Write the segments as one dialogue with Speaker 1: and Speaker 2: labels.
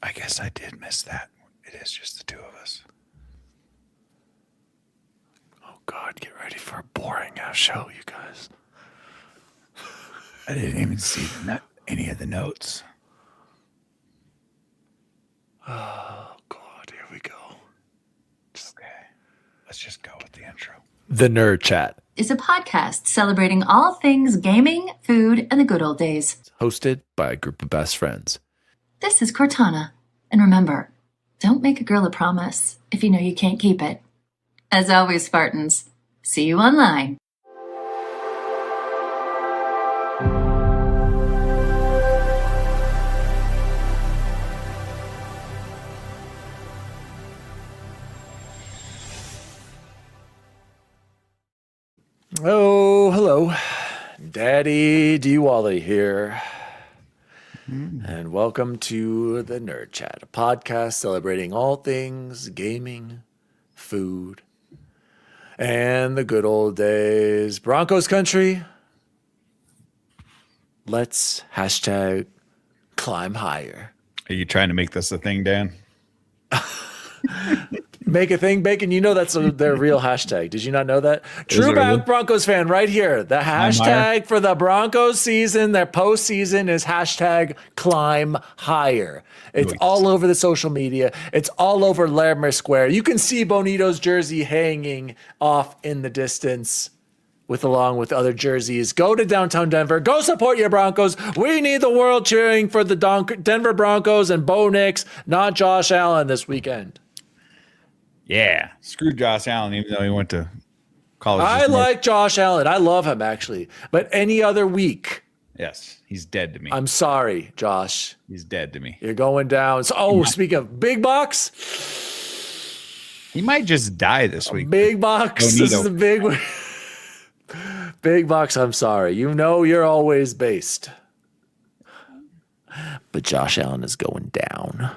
Speaker 1: I guess I did miss that. It is just the two of us. Oh, God, get ready for a boring ass show, you guys. I didn't even see any of the notes. Oh, God, here we go. Okay, let's just go with the intro.
Speaker 2: The Nerd Chat
Speaker 3: is a podcast celebrating all things gaming, food, and the good old days.
Speaker 2: It's hosted by a group of best friends.
Speaker 3: This is Cortana. And remember, don't make a girl a promise if you know you can't keep it. As always, Spartans, see you online.
Speaker 2: Oh, hello. Daddy D. Wally here. And welcome to the Nerd Chat, a podcast celebrating all things gaming, food, and the good old days. Broncos country, let's hashtag climb higher.
Speaker 1: Are you trying to make this a thing, Dan?
Speaker 2: Make a thing, Bacon. You know that's their real hashtag. Did you not know that? True Broncos fan right here. The hashtag for the Broncos season, their postseason is hashtag climb higher. It's all over the social media. It's all over Larimer Square. You can see Bonito's jersey hanging off in the distance along with other jerseys. Go to downtown Denver. Go support your Broncos. We need the world cheering for the Denver Broncos and Bo Nix, not Josh Allen this weekend.
Speaker 1: Yeah, screw Josh Allen, even though he went to college.
Speaker 2: I like Josh Allen. I love him, actually. But any other week.
Speaker 1: Yes, he's dead to me.
Speaker 2: I'm sorry, Josh.
Speaker 1: He's dead to me.
Speaker 2: You're going down. So, speaking of big box.
Speaker 1: He might just die this week.
Speaker 2: Big box. Bonito. This is a big one. Big box, I'm sorry. You know you're always based. But Josh Allen is going down.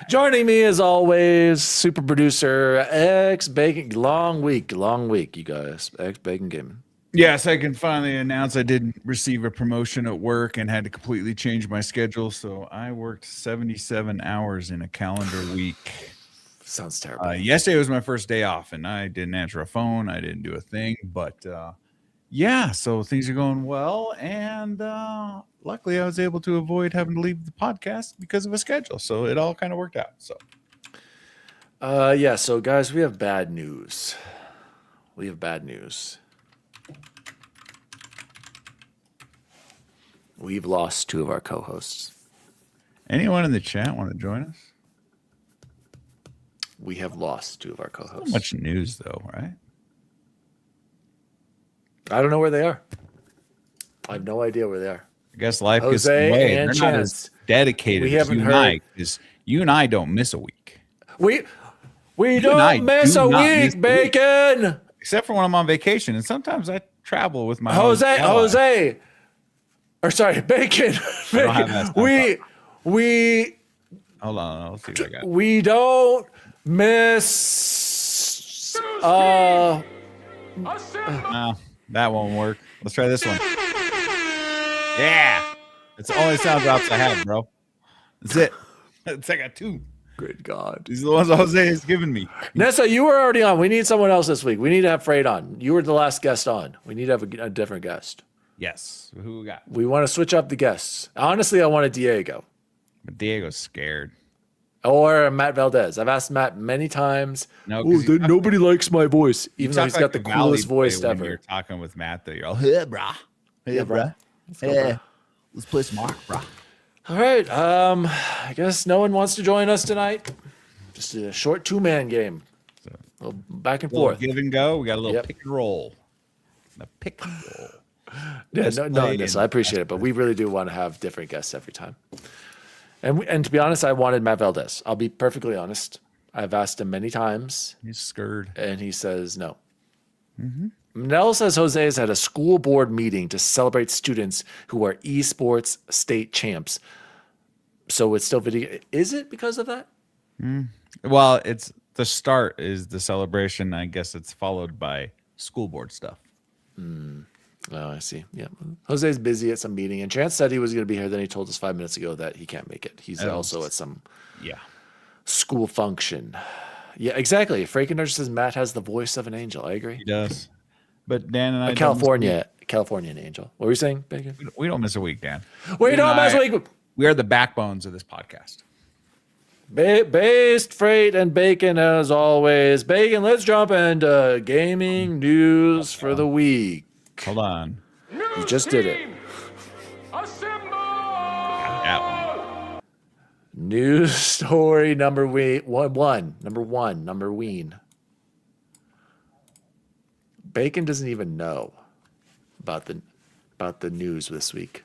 Speaker 2: Joining me as always, super producer X Bacon. Long week, you guys. X Bacon Gaming.
Speaker 1: Yes, I can finally announce I did receive a promotion at work and had to completely change my schedule. So I worked 77 hours in a calendar week.
Speaker 2: Sounds terrible.
Speaker 1: Yesterday was my first day off, and I didn't answer a phone. I didn't do a thing, but yeah, so things are going well, and luckily I was able to avoid having to leave the podcast because of a schedule, so it all kind of worked out. So
Speaker 2: yeah, so guys, we have bad news. We've lost two of our co-hosts.
Speaker 1: Anyone in the chat want to join us?
Speaker 2: We have lost two of our co-hosts.
Speaker 1: Not much news, though, right?
Speaker 2: I don't know where they are. I have no idea where they are.
Speaker 1: I guess life
Speaker 2: Jose
Speaker 1: gets in the way.
Speaker 2: and
Speaker 1: They're
Speaker 2: Chance.
Speaker 1: not as dedicated
Speaker 2: We
Speaker 1: as
Speaker 2: haven't
Speaker 1: you and I,
Speaker 2: heard.
Speaker 1: because you and I don't miss a week.
Speaker 2: We don't miss a week, Bacon.
Speaker 1: Except for when I'm on vacation, and sometimes I travel with my
Speaker 2: Jose. Or sorry, Bacon. We
Speaker 1: hold on, let's see what I got.
Speaker 2: We don't miss
Speaker 1: No, that won't work. Let's try this one. Yeah. It's the only sound drops I have, bro. That's it. That's I got two.
Speaker 2: Good God.
Speaker 1: These are the ones Jose has given me.
Speaker 2: Nessa, you were already on. We need someone else this week. We need to have Freight on. You were the last guest on. We need to have a different guest.
Speaker 1: Yes. Who we got?
Speaker 2: We want to switch up the guests. Honestly, I wanted Diego.
Speaker 1: But Diego's scared.
Speaker 2: Or Matt Valdez. I've asked Matt many times.
Speaker 1: No,
Speaker 2: nobody likes my voice, even though he's got the coolest voice ever.
Speaker 1: When you're talking with Matt, though, you're all, hey, brah. Hey, brah. Hey, let's play some Mark, brah.
Speaker 2: All right. I guess no one wants to join us tonight. Just a short two-man game. A little back and forth.
Speaker 1: Give and go. We got a little pick and roll. A pick and roll.
Speaker 2: Yeah, no, I appreciate it, but we really do want to have different guests every time. And to be honest, I wanted Matt Valdez. I'll be perfectly honest. I've asked him many times.
Speaker 1: He's scared.
Speaker 2: And he says no.
Speaker 1: Mm-hmm.
Speaker 2: Nell says Jose has had a school board meeting to celebrate students who are esports state champs. So it's still video. Is it because of that?
Speaker 1: Well, it's the start is the celebration. I guess it's followed by school board stuff.
Speaker 2: Oh, I see. Yeah. Jose's busy at some meeting, and Chance said he was going to be here. Then he told us 5 minutes ago that he can't make it. He's also at some school function. Yeah, exactly. Frakenarch says Matt has the voice of an angel. I agree.
Speaker 1: He does. But Dan and I,
Speaker 2: Californian angel. What were you saying, Bacon?
Speaker 1: We don't miss a week, Dan.
Speaker 2: We don't miss a week.
Speaker 1: We are the backbones of this podcast.
Speaker 2: Based, Freight, and Bacon as always. Bacon, let's jump into gaming news for the week.
Speaker 1: Hold on.
Speaker 2: You just did it.
Speaker 1: That one.
Speaker 2: News story number one. Bacon doesn't even know about the news this week.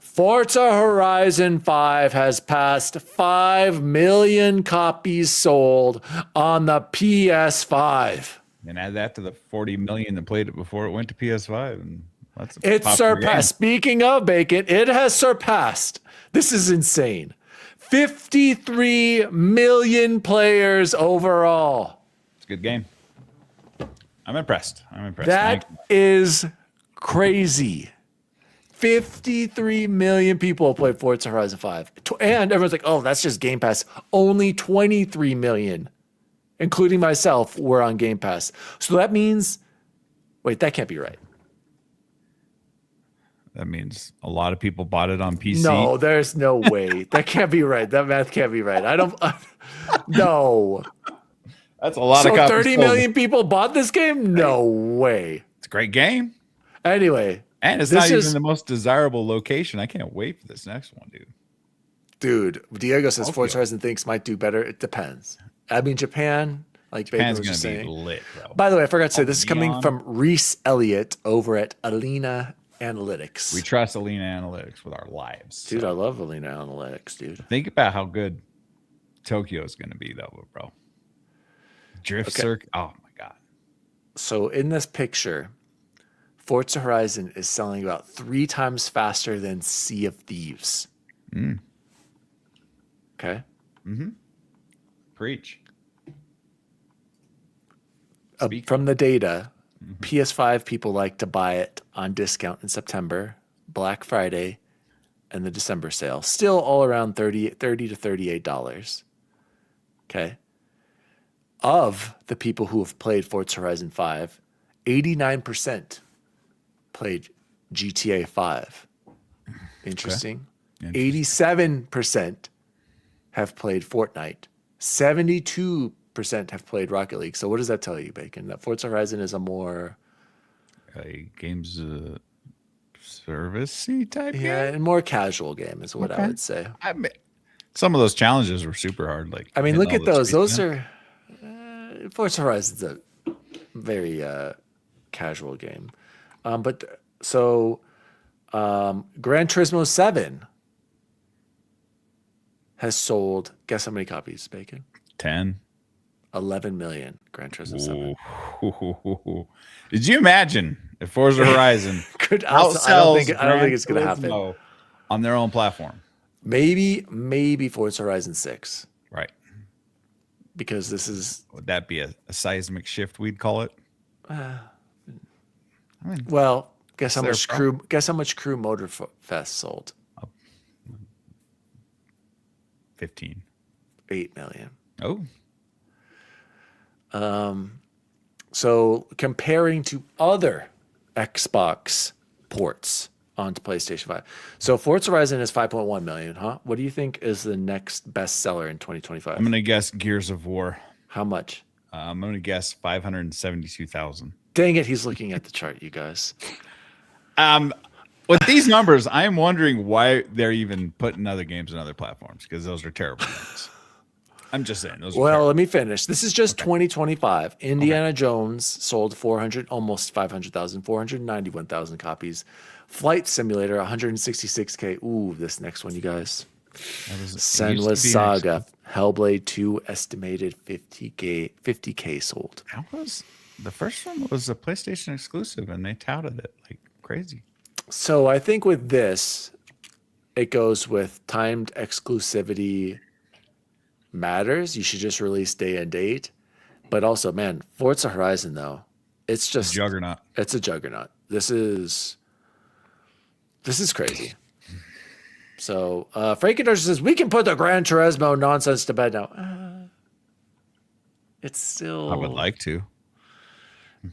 Speaker 2: Forza Horizon 5 has passed 5 million copies sold on the PS5.
Speaker 1: And add that to the 40 million that played it before it went to PS5. And that's
Speaker 2: It's surpassed. Speaking of Bacon, it has surpassed. This is insane. 53 million players overall.
Speaker 1: It's a good game. I'm impressed.
Speaker 2: That is crazy. 53 million people have played Forza Horizon 5. And everyone's like, oh, that's just Game Pass. Only 23 million, including myself, were on Game Pass. So that means, wait, that can't be right.
Speaker 1: That means a lot of people bought it on PC.
Speaker 2: No, there's no way. That can't be right. That math can't be right. No.
Speaker 1: That's a lot of copies.
Speaker 2: 30 million people bought this game? No way.
Speaker 1: It's a great game.
Speaker 2: Anyway.
Speaker 1: And it's not even the most desirable location. I can't wait for this next one, dude.
Speaker 2: Dude, Diego says Forza Horizon thinks might do better. It depends. I mean, Japan, like
Speaker 1: Japan's
Speaker 2: Bacon was
Speaker 1: going to
Speaker 2: saying.
Speaker 1: be lit, bro.
Speaker 2: By the way, I forgot to say, this is coming from Reese Elliott over at Alina Analytics.
Speaker 1: We trust Alina Analytics with our lives.
Speaker 2: Dude, I love Alina Analytics, dude.
Speaker 1: Think about how good Tokyo is going to be, though, bro. Drift circuit. Oh, my God.
Speaker 2: So in this picture, Forza Horizon is selling about 3 times faster than Sea of Thieves. Okay.
Speaker 1: Preach.
Speaker 2: From the data, PS5 people like to buy it on discount in September, Black Friday, and the December sale. Still all around $30 to $38. Okay. Of the people who have played Forza Horizon 5, 89% played GTA 5. Interesting. 87% have played Fortnite. 72% have played Rocket League. So what does that tell you, Bacon? That Forza Horizon is a more
Speaker 1: games servicey type game?
Speaker 2: and more casual game is what I would say.
Speaker 1: Some of those challenges were super hard. Like,
Speaker 2: I mean, look at those. Those are Forza Horizon's a very casual game. Gran Turismo 7 has sold, guess how many copies, Bacon?
Speaker 1: 10.
Speaker 2: 11 million Gran Turismo 7.
Speaker 1: Did you imagine if Forza Horizon outsells
Speaker 2: I don't think it's going to happen
Speaker 1: on their own platform?
Speaker 2: Maybe Forza Horizon 6.
Speaker 1: Right.
Speaker 2: Because this is...
Speaker 1: Would that be a seismic shift, we'd call it?
Speaker 2: Well, guess how much Crew Motorfest sold?
Speaker 1: 15.
Speaker 2: 8 million.
Speaker 1: Oh.
Speaker 2: So comparing to other Xbox ports onto PlayStation 5. So Forza Horizon is 5.1 million, huh? What do you think is the next best seller in 2025?
Speaker 1: I'm going to guess Gears of War.
Speaker 2: How much?
Speaker 1: I'm going to guess 572,000.
Speaker 2: Dang it, he's looking at the chart, you guys.
Speaker 1: With these numbers, I am wondering why they're even putting other games on other platforms, because those are terrible games. I'm just saying.
Speaker 2: Let me finish. This is just 2025. Indiana Jones sold 491,000 copies. Flight Simulator, 166K. Ooh, this next one, you guys. Senua Saga, Hellblade 2, estimated 50K sold.
Speaker 1: The first one was a PlayStation exclusive, and they touted it like crazy.
Speaker 2: So I think with this, it goes with timed exclusivity matters. You should just release day and date. But also, man, Forza Horizon, though, it's just
Speaker 1: juggernaut.
Speaker 2: It's a juggernaut. This is crazy. So Frankendarsh says we can put the Gran Turismo nonsense to bed now. It's still.
Speaker 1: I would like to.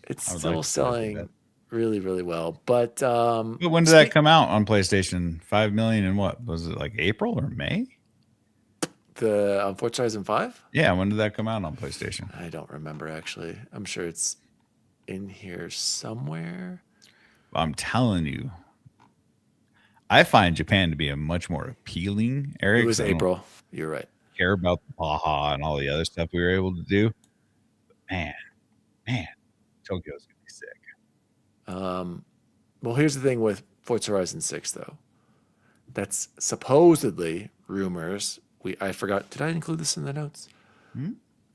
Speaker 2: It's still selling really, really well. But
Speaker 1: when did that come out on PlayStation? 5 million in what? Was it like April or May?
Speaker 2: The Forza Horizon 5?
Speaker 1: Yeah, when did that come out on PlayStation?
Speaker 2: I don't remember, actually. I'm sure it's in here somewhere.
Speaker 1: I'm telling you, I find Japan to be a much more appealing area.
Speaker 2: It was April. You're right.
Speaker 1: Care about the Baja and all the other stuff we were able to do. Man, Tokyo's gonna be sick.
Speaker 2: Well, here's the thing with Forza Horizon 6, though. That's supposedly rumors. I forgot. Did I include this in the notes?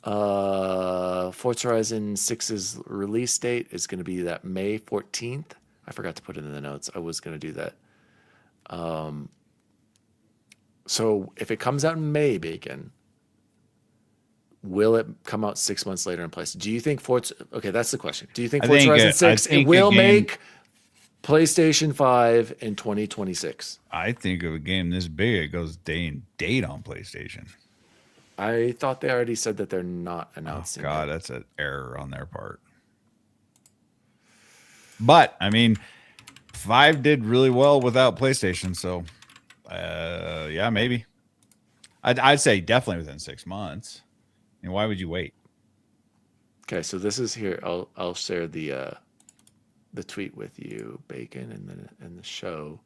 Speaker 2: Forza Horizon 6's release date is going to be that May 14th. I forgot to put it in the notes. I was going to do that. So if it comes out in May, Bacon, will it come out 6 months later in place? Do you think Forza... Okay, that's the question. Do you think Forza Horizon 6 it will make PlayStation 5 in 2026?
Speaker 1: I think of a game this big, it goes day and date on PlayStation.
Speaker 2: I thought they already said that they're not announcing.
Speaker 1: Oh, God, that's an error on their part. But, I mean, 5 did really well without PlayStation, so, yeah, maybe. I'd say definitely within 6 months. I mean, why would you wait? Okay,
Speaker 2: so this is here. I'll share the tweet with you, Bacon, and the show.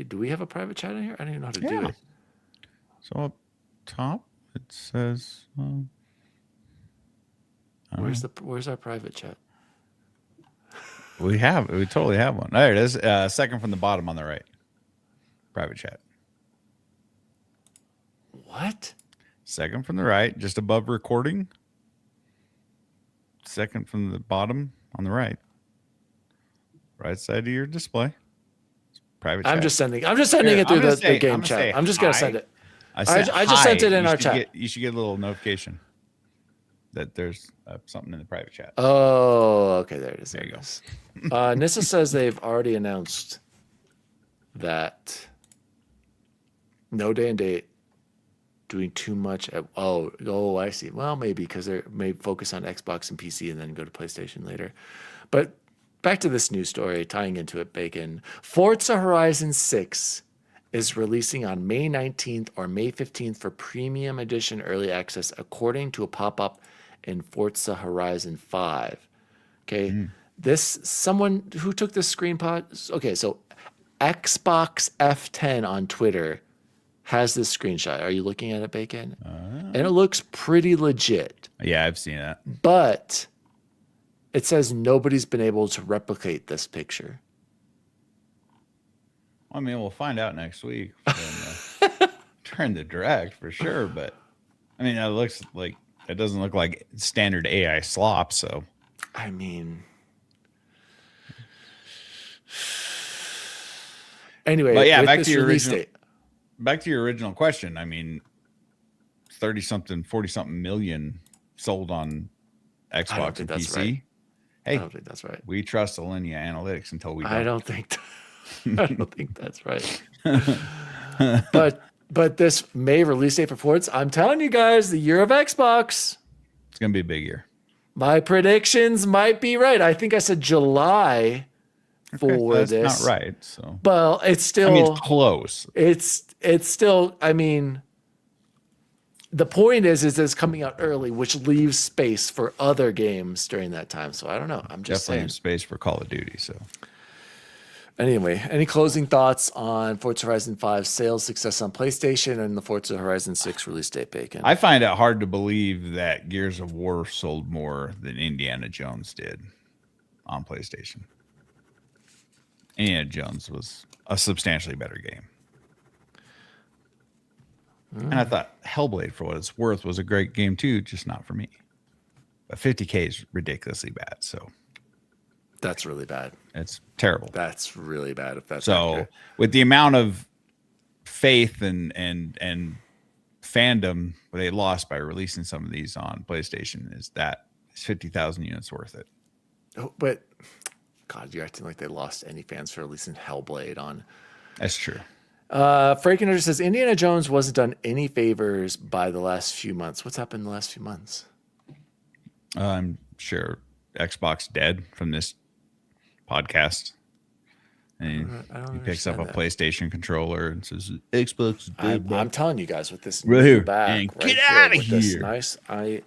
Speaker 2: Do we have a private chat in here? I don't even know how to do it.
Speaker 1: So up top it says
Speaker 2: where's our private chat?
Speaker 1: We totally have one. There it is. Second from the bottom on the right. Private chat.
Speaker 2: What?
Speaker 1: Second from the right, just above recording. Second from the bottom on the right. Right side of your display. Private chat.
Speaker 2: I'm just sending it through the game chat. I'm just going to send it. I just sent it in our chat.
Speaker 1: You should get a little notification that there's something in the private chat.
Speaker 2: Oh, okay. There it is.
Speaker 1: There you go.
Speaker 2: Nissa says they've already announced that no day and date doing too much. I see. Well, maybe because they may focus on Xbox and PC and then go to PlayStation later. But back to this news story, tying into it, Bacon. Forza Horizon 6 is releasing on May 19th or May 15th for Premium Edition Early Access, according to a pop-up in Forza Horizon 5. Okay, someone who took this screenshot. Okay, so Xbox F10 on Twitter has this screenshot. Are you looking at it, Bacon? And it looks pretty legit.
Speaker 1: Yeah, I've seen that.
Speaker 2: But it says nobody's been able to replicate this picture.
Speaker 1: I mean, we'll find out next week. Turn the direct for sure, but I mean, it doesn't look like standard AI slop. So,
Speaker 2: I mean, anyway,
Speaker 1: but yeah, back to your original question. I mean, 30-something, 40-something million sold on Xbox and PC.
Speaker 2: Right. Hey, I don't think that's right.
Speaker 1: We trust Alinea Analytics until we don't.
Speaker 2: I don't think that's right. But this May release date for Forza, I'm telling you guys, the year of Xbox.
Speaker 1: It's going to be a big year.
Speaker 2: My predictions might be right. I think I said July for
Speaker 1: that's
Speaker 2: this.
Speaker 1: Not right. So,
Speaker 2: well, it's still.
Speaker 1: I mean, it's close.
Speaker 2: It's still. I mean, the point is it's coming out early, which leaves space for other games during that time. So I don't know. I'm just
Speaker 1: definitely
Speaker 2: saying.
Speaker 1: Space for Call of Duty. So.
Speaker 2: Anyway, any closing thoughts on Forza Horizon 5 sales success on PlayStation and the Forza Horizon 6 release date, Bacon?
Speaker 1: I find it hard to believe that Gears of War sold more than Indiana Jones did on PlayStation. Indiana Jones was a substantially better game. And I thought Hellblade, for what it's worth, was a great game too, just not for me. But 50K is ridiculously bad, so...
Speaker 2: That's really bad.
Speaker 1: It's terrible.
Speaker 2: That's really bad. If that's
Speaker 1: so,
Speaker 2: accurate.
Speaker 1: With the amount of faith and fandom they lost by releasing some of these on PlayStation, is It's 50,000 units worth it.
Speaker 2: Oh, but God, you're acting like they lost any fans for releasing Hellblade on.
Speaker 1: That's true.
Speaker 2: Frankener says Indiana Jones wasn't done any favors by the last few months. What's happened in the last few months?
Speaker 1: I'm sure Xbox dead from this podcast. And he picks up a PlayStation controller and says, Xbox is dead.
Speaker 2: I'm telling you guys with this
Speaker 1: right here.
Speaker 2: back,
Speaker 1: And
Speaker 2: right
Speaker 1: get out of
Speaker 2: this
Speaker 1: here.
Speaker 2: nice. I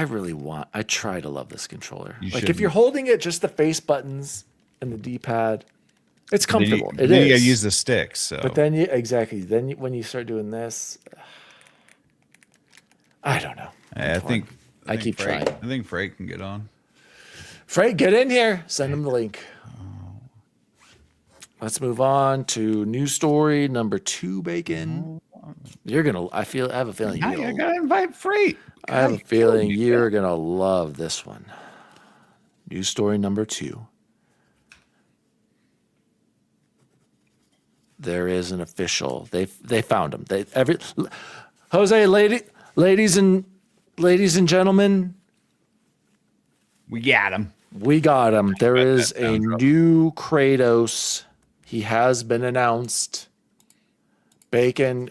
Speaker 2: really want. I try to love this controller.
Speaker 1: You
Speaker 2: Like if
Speaker 1: shouldn't.
Speaker 2: you're holding it, just the face buttons and the D-pad, it's comfortable.
Speaker 1: Then you gotta use the sticks. So.
Speaker 2: But then when you start doing this, I don't know.
Speaker 1: I think
Speaker 2: keep
Speaker 1: Frank,
Speaker 2: trying.
Speaker 1: I think Frank can get on.
Speaker 2: Frank, get in here. Send him the link. Let's move on to news story number 2, Bacon. You're gonna. I have a feeling.
Speaker 1: I gotta invite Freight.
Speaker 2: I have a feeling you're gonna love this one. News story number 2. There is an official. They found him. Jose, ladies and gentlemen,
Speaker 1: We got him.
Speaker 2: we got him. There is a new Kratos. He has been announced. Bacon.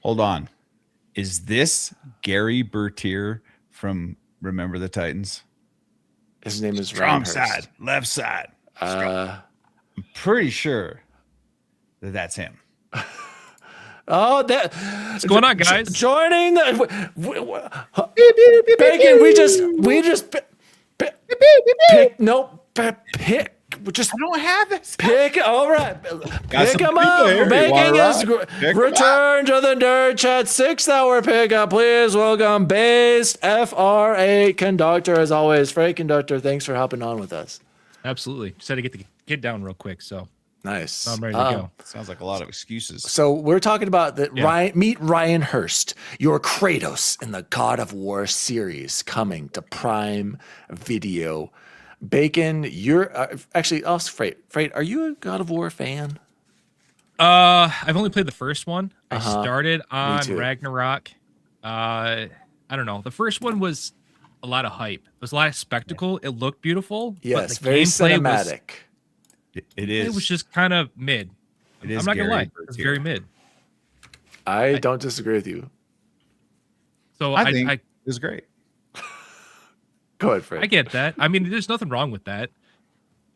Speaker 1: Hold on. Is this Gary Bertier from Remember the Titans?
Speaker 2: His name is
Speaker 1: Strong
Speaker 2: Reinhurst.
Speaker 1: side, left side. I'm pretty sure that's him.
Speaker 2: What's
Speaker 4: going on, guys?
Speaker 2: Joining the Bacon. We just pick. Nope. Pick. Just
Speaker 1: I don't have this.
Speaker 2: pick. All right.
Speaker 1: Got
Speaker 2: Pick
Speaker 1: some
Speaker 2: him
Speaker 1: people
Speaker 2: up.
Speaker 1: here. You
Speaker 2: Bacon
Speaker 1: wanna
Speaker 2: is
Speaker 1: rock? Pick 'em
Speaker 2: return to the Nerd Chat 6-hour pickup. Please welcome Based FR8 Conductor as always. Freight Conductor, thanks for hopping on with us.
Speaker 4: Absolutely. Just had to get the kid down real quick, so
Speaker 2: Nice.
Speaker 4: I'm ready to go.
Speaker 1: Sounds like a lot of excuses.
Speaker 2: So we're talking about that.
Speaker 4: Yeah.
Speaker 2: Meet Ryan Hurst, your Kratos in the God of War series, coming to Prime Video. Bacon, you're actually. Oh, Freight, are you a God of War fan?
Speaker 4: I've only played the first one. I started on
Speaker 2: too.
Speaker 4: Ragnarok. I don't know. The first one was a lot of hype. It was a lot of spectacle. It looked beautiful.
Speaker 2: Yes,
Speaker 4: but the
Speaker 2: very
Speaker 4: gameplay
Speaker 2: cinematic.
Speaker 1: It is.
Speaker 4: It was just kind of mid.
Speaker 1: It is
Speaker 4: I'm not gonna
Speaker 1: Gary
Speaker 4: lie. It's
Speaker 1: Bertier.
Speaker 4: very mid.
Speaker 2: I don't disagree with you.
Speaker 4: So
Speaker 1: I think
Speaker 4: I
Speaker 1: it was great.
Speaker 2: Go ahead, Freight.
Speaker 4: I get that. I mean, there's nothing wrong with that.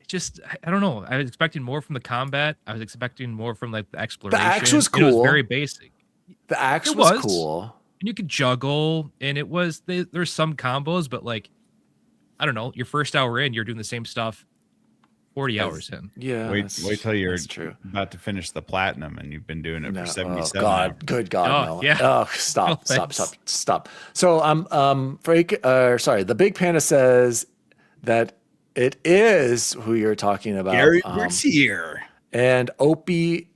Speaker 4: It's just I don't know. I was expecting more from the combat. I was expecting more from like the exploration.
Speaker 2: axe was
Speaker 4: It
Speaker 2: cool.
Speaker 4: was very basic.
Speaker 2: The axe
Speaker 4: It
Speaker 2: was
Speaker 4: was.
Speaker 2: cool.
Speaker 4: And you could juggle, and it was there's some combos, but like I don't know, your first hour in, you're doing the same stuff 40 hours in.
Speaker 2: Yeah.
Speaker 1: Wait till you're
Speaker 2: that's true.
Speaker 1: about to finish the platinum and you've been doing it
Speaker 2: No,
Speaker 1: for 77
Speaker 2: oh God,
Speaker 1: hours.
Speaker 2: good God,
Speaker 4: Oh,
Speaker 2: no.
Speaker 4: yeah.
Speaker 2: Oh, stop.
Speaker 4: No, thanks.
Speaker 2: So Frank, sorry, the Big Panda says that it is who you're talking about.
Speaker 1: Gary Bertier.
Speaker 2: And Opie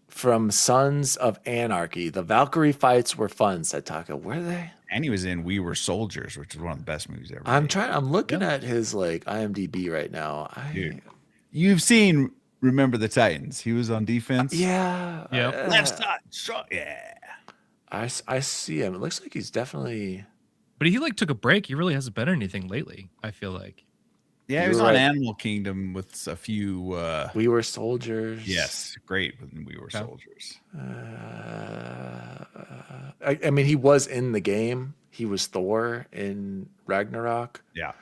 Speaker 2: from Sons of Anarchy. The Valkyrie fights were fun, said Taka. Were they?
Speaker 1: And he was in We Were Soldiers, which is one of the best movies ever.
Speaker 2: I'm
Speaker 1: made.
Speaker 2: looking at his like IMDb right now.
Speaker 1: Dude. You've seen Remember the Titans. He was on defense.
Speaker 2: Yeah.
Speaker 4: Yep.
Speaker 1: Left side. Shot. Yeah.
Speaker 2: I see him. It looks like he's definitely.
Speaker 4: But he like took a break. He really hasn't been anything lately, I feel like.
Speaker 1: Yeah, he
Speaker 2: You
Speaker 1: was
Speaker 2: were
Speaker 1: on
Speaker 2: right.
Speaker 1: Animal Kingdom with a few.
Speaker 2: We Were Soldiers.
Speaker 1: Yes, great when We Were
Speaker 4: Okay.
Speaker 1: Soldiers.
Speaker 2: I mean, he was in the game. He was Thor in Ragnarok.
Speaker 1: Yeah.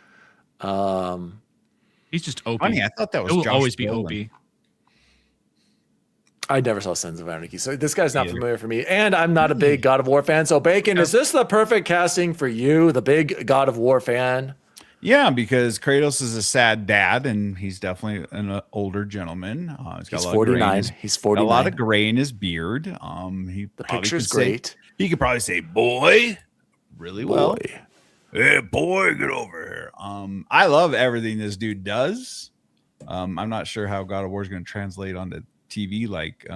Speaker 4: He's just OP.
Speaker 1: Funny, I thought that was
Speaker 4: It will
Speaker 1: Josh
Speaker 4: always be
Speaker 1: Brolin.
Speaker 4: OP.
Speaker 2: I never saw Sons of Anarchy, so this guy's not
Speaker 1: Me either.
Speaker 2: familiar for me. And I'm not a big God of War fan. So, Bacon, is this the perfect casting for you, the big God of War fan?
Speaker 1: Yeah, because Kratos is a sad dad, and he's definitely an older gentleman. He's got
Speaker 2: He's
Speaker 1: a lot of gray in
Speaker 2: 49.
Speaker 1: his-
Speaker 2: He's
Speaker 1: got
Speaker 2: 49.
Speaker 1: a lot of gray in his beard. He
Speaker 2: The
Speaker 1: probably
Speaker 2: picture's
Speaker 1: could say-
Speaker 2: great.
Speaker 1: he could probably say "boy" really well.
Speaker 2: Boy.
Speaker 1: Hey, boy, get over here. I love everything this dude does. I'm not sure how God of War is going to translate onto TV like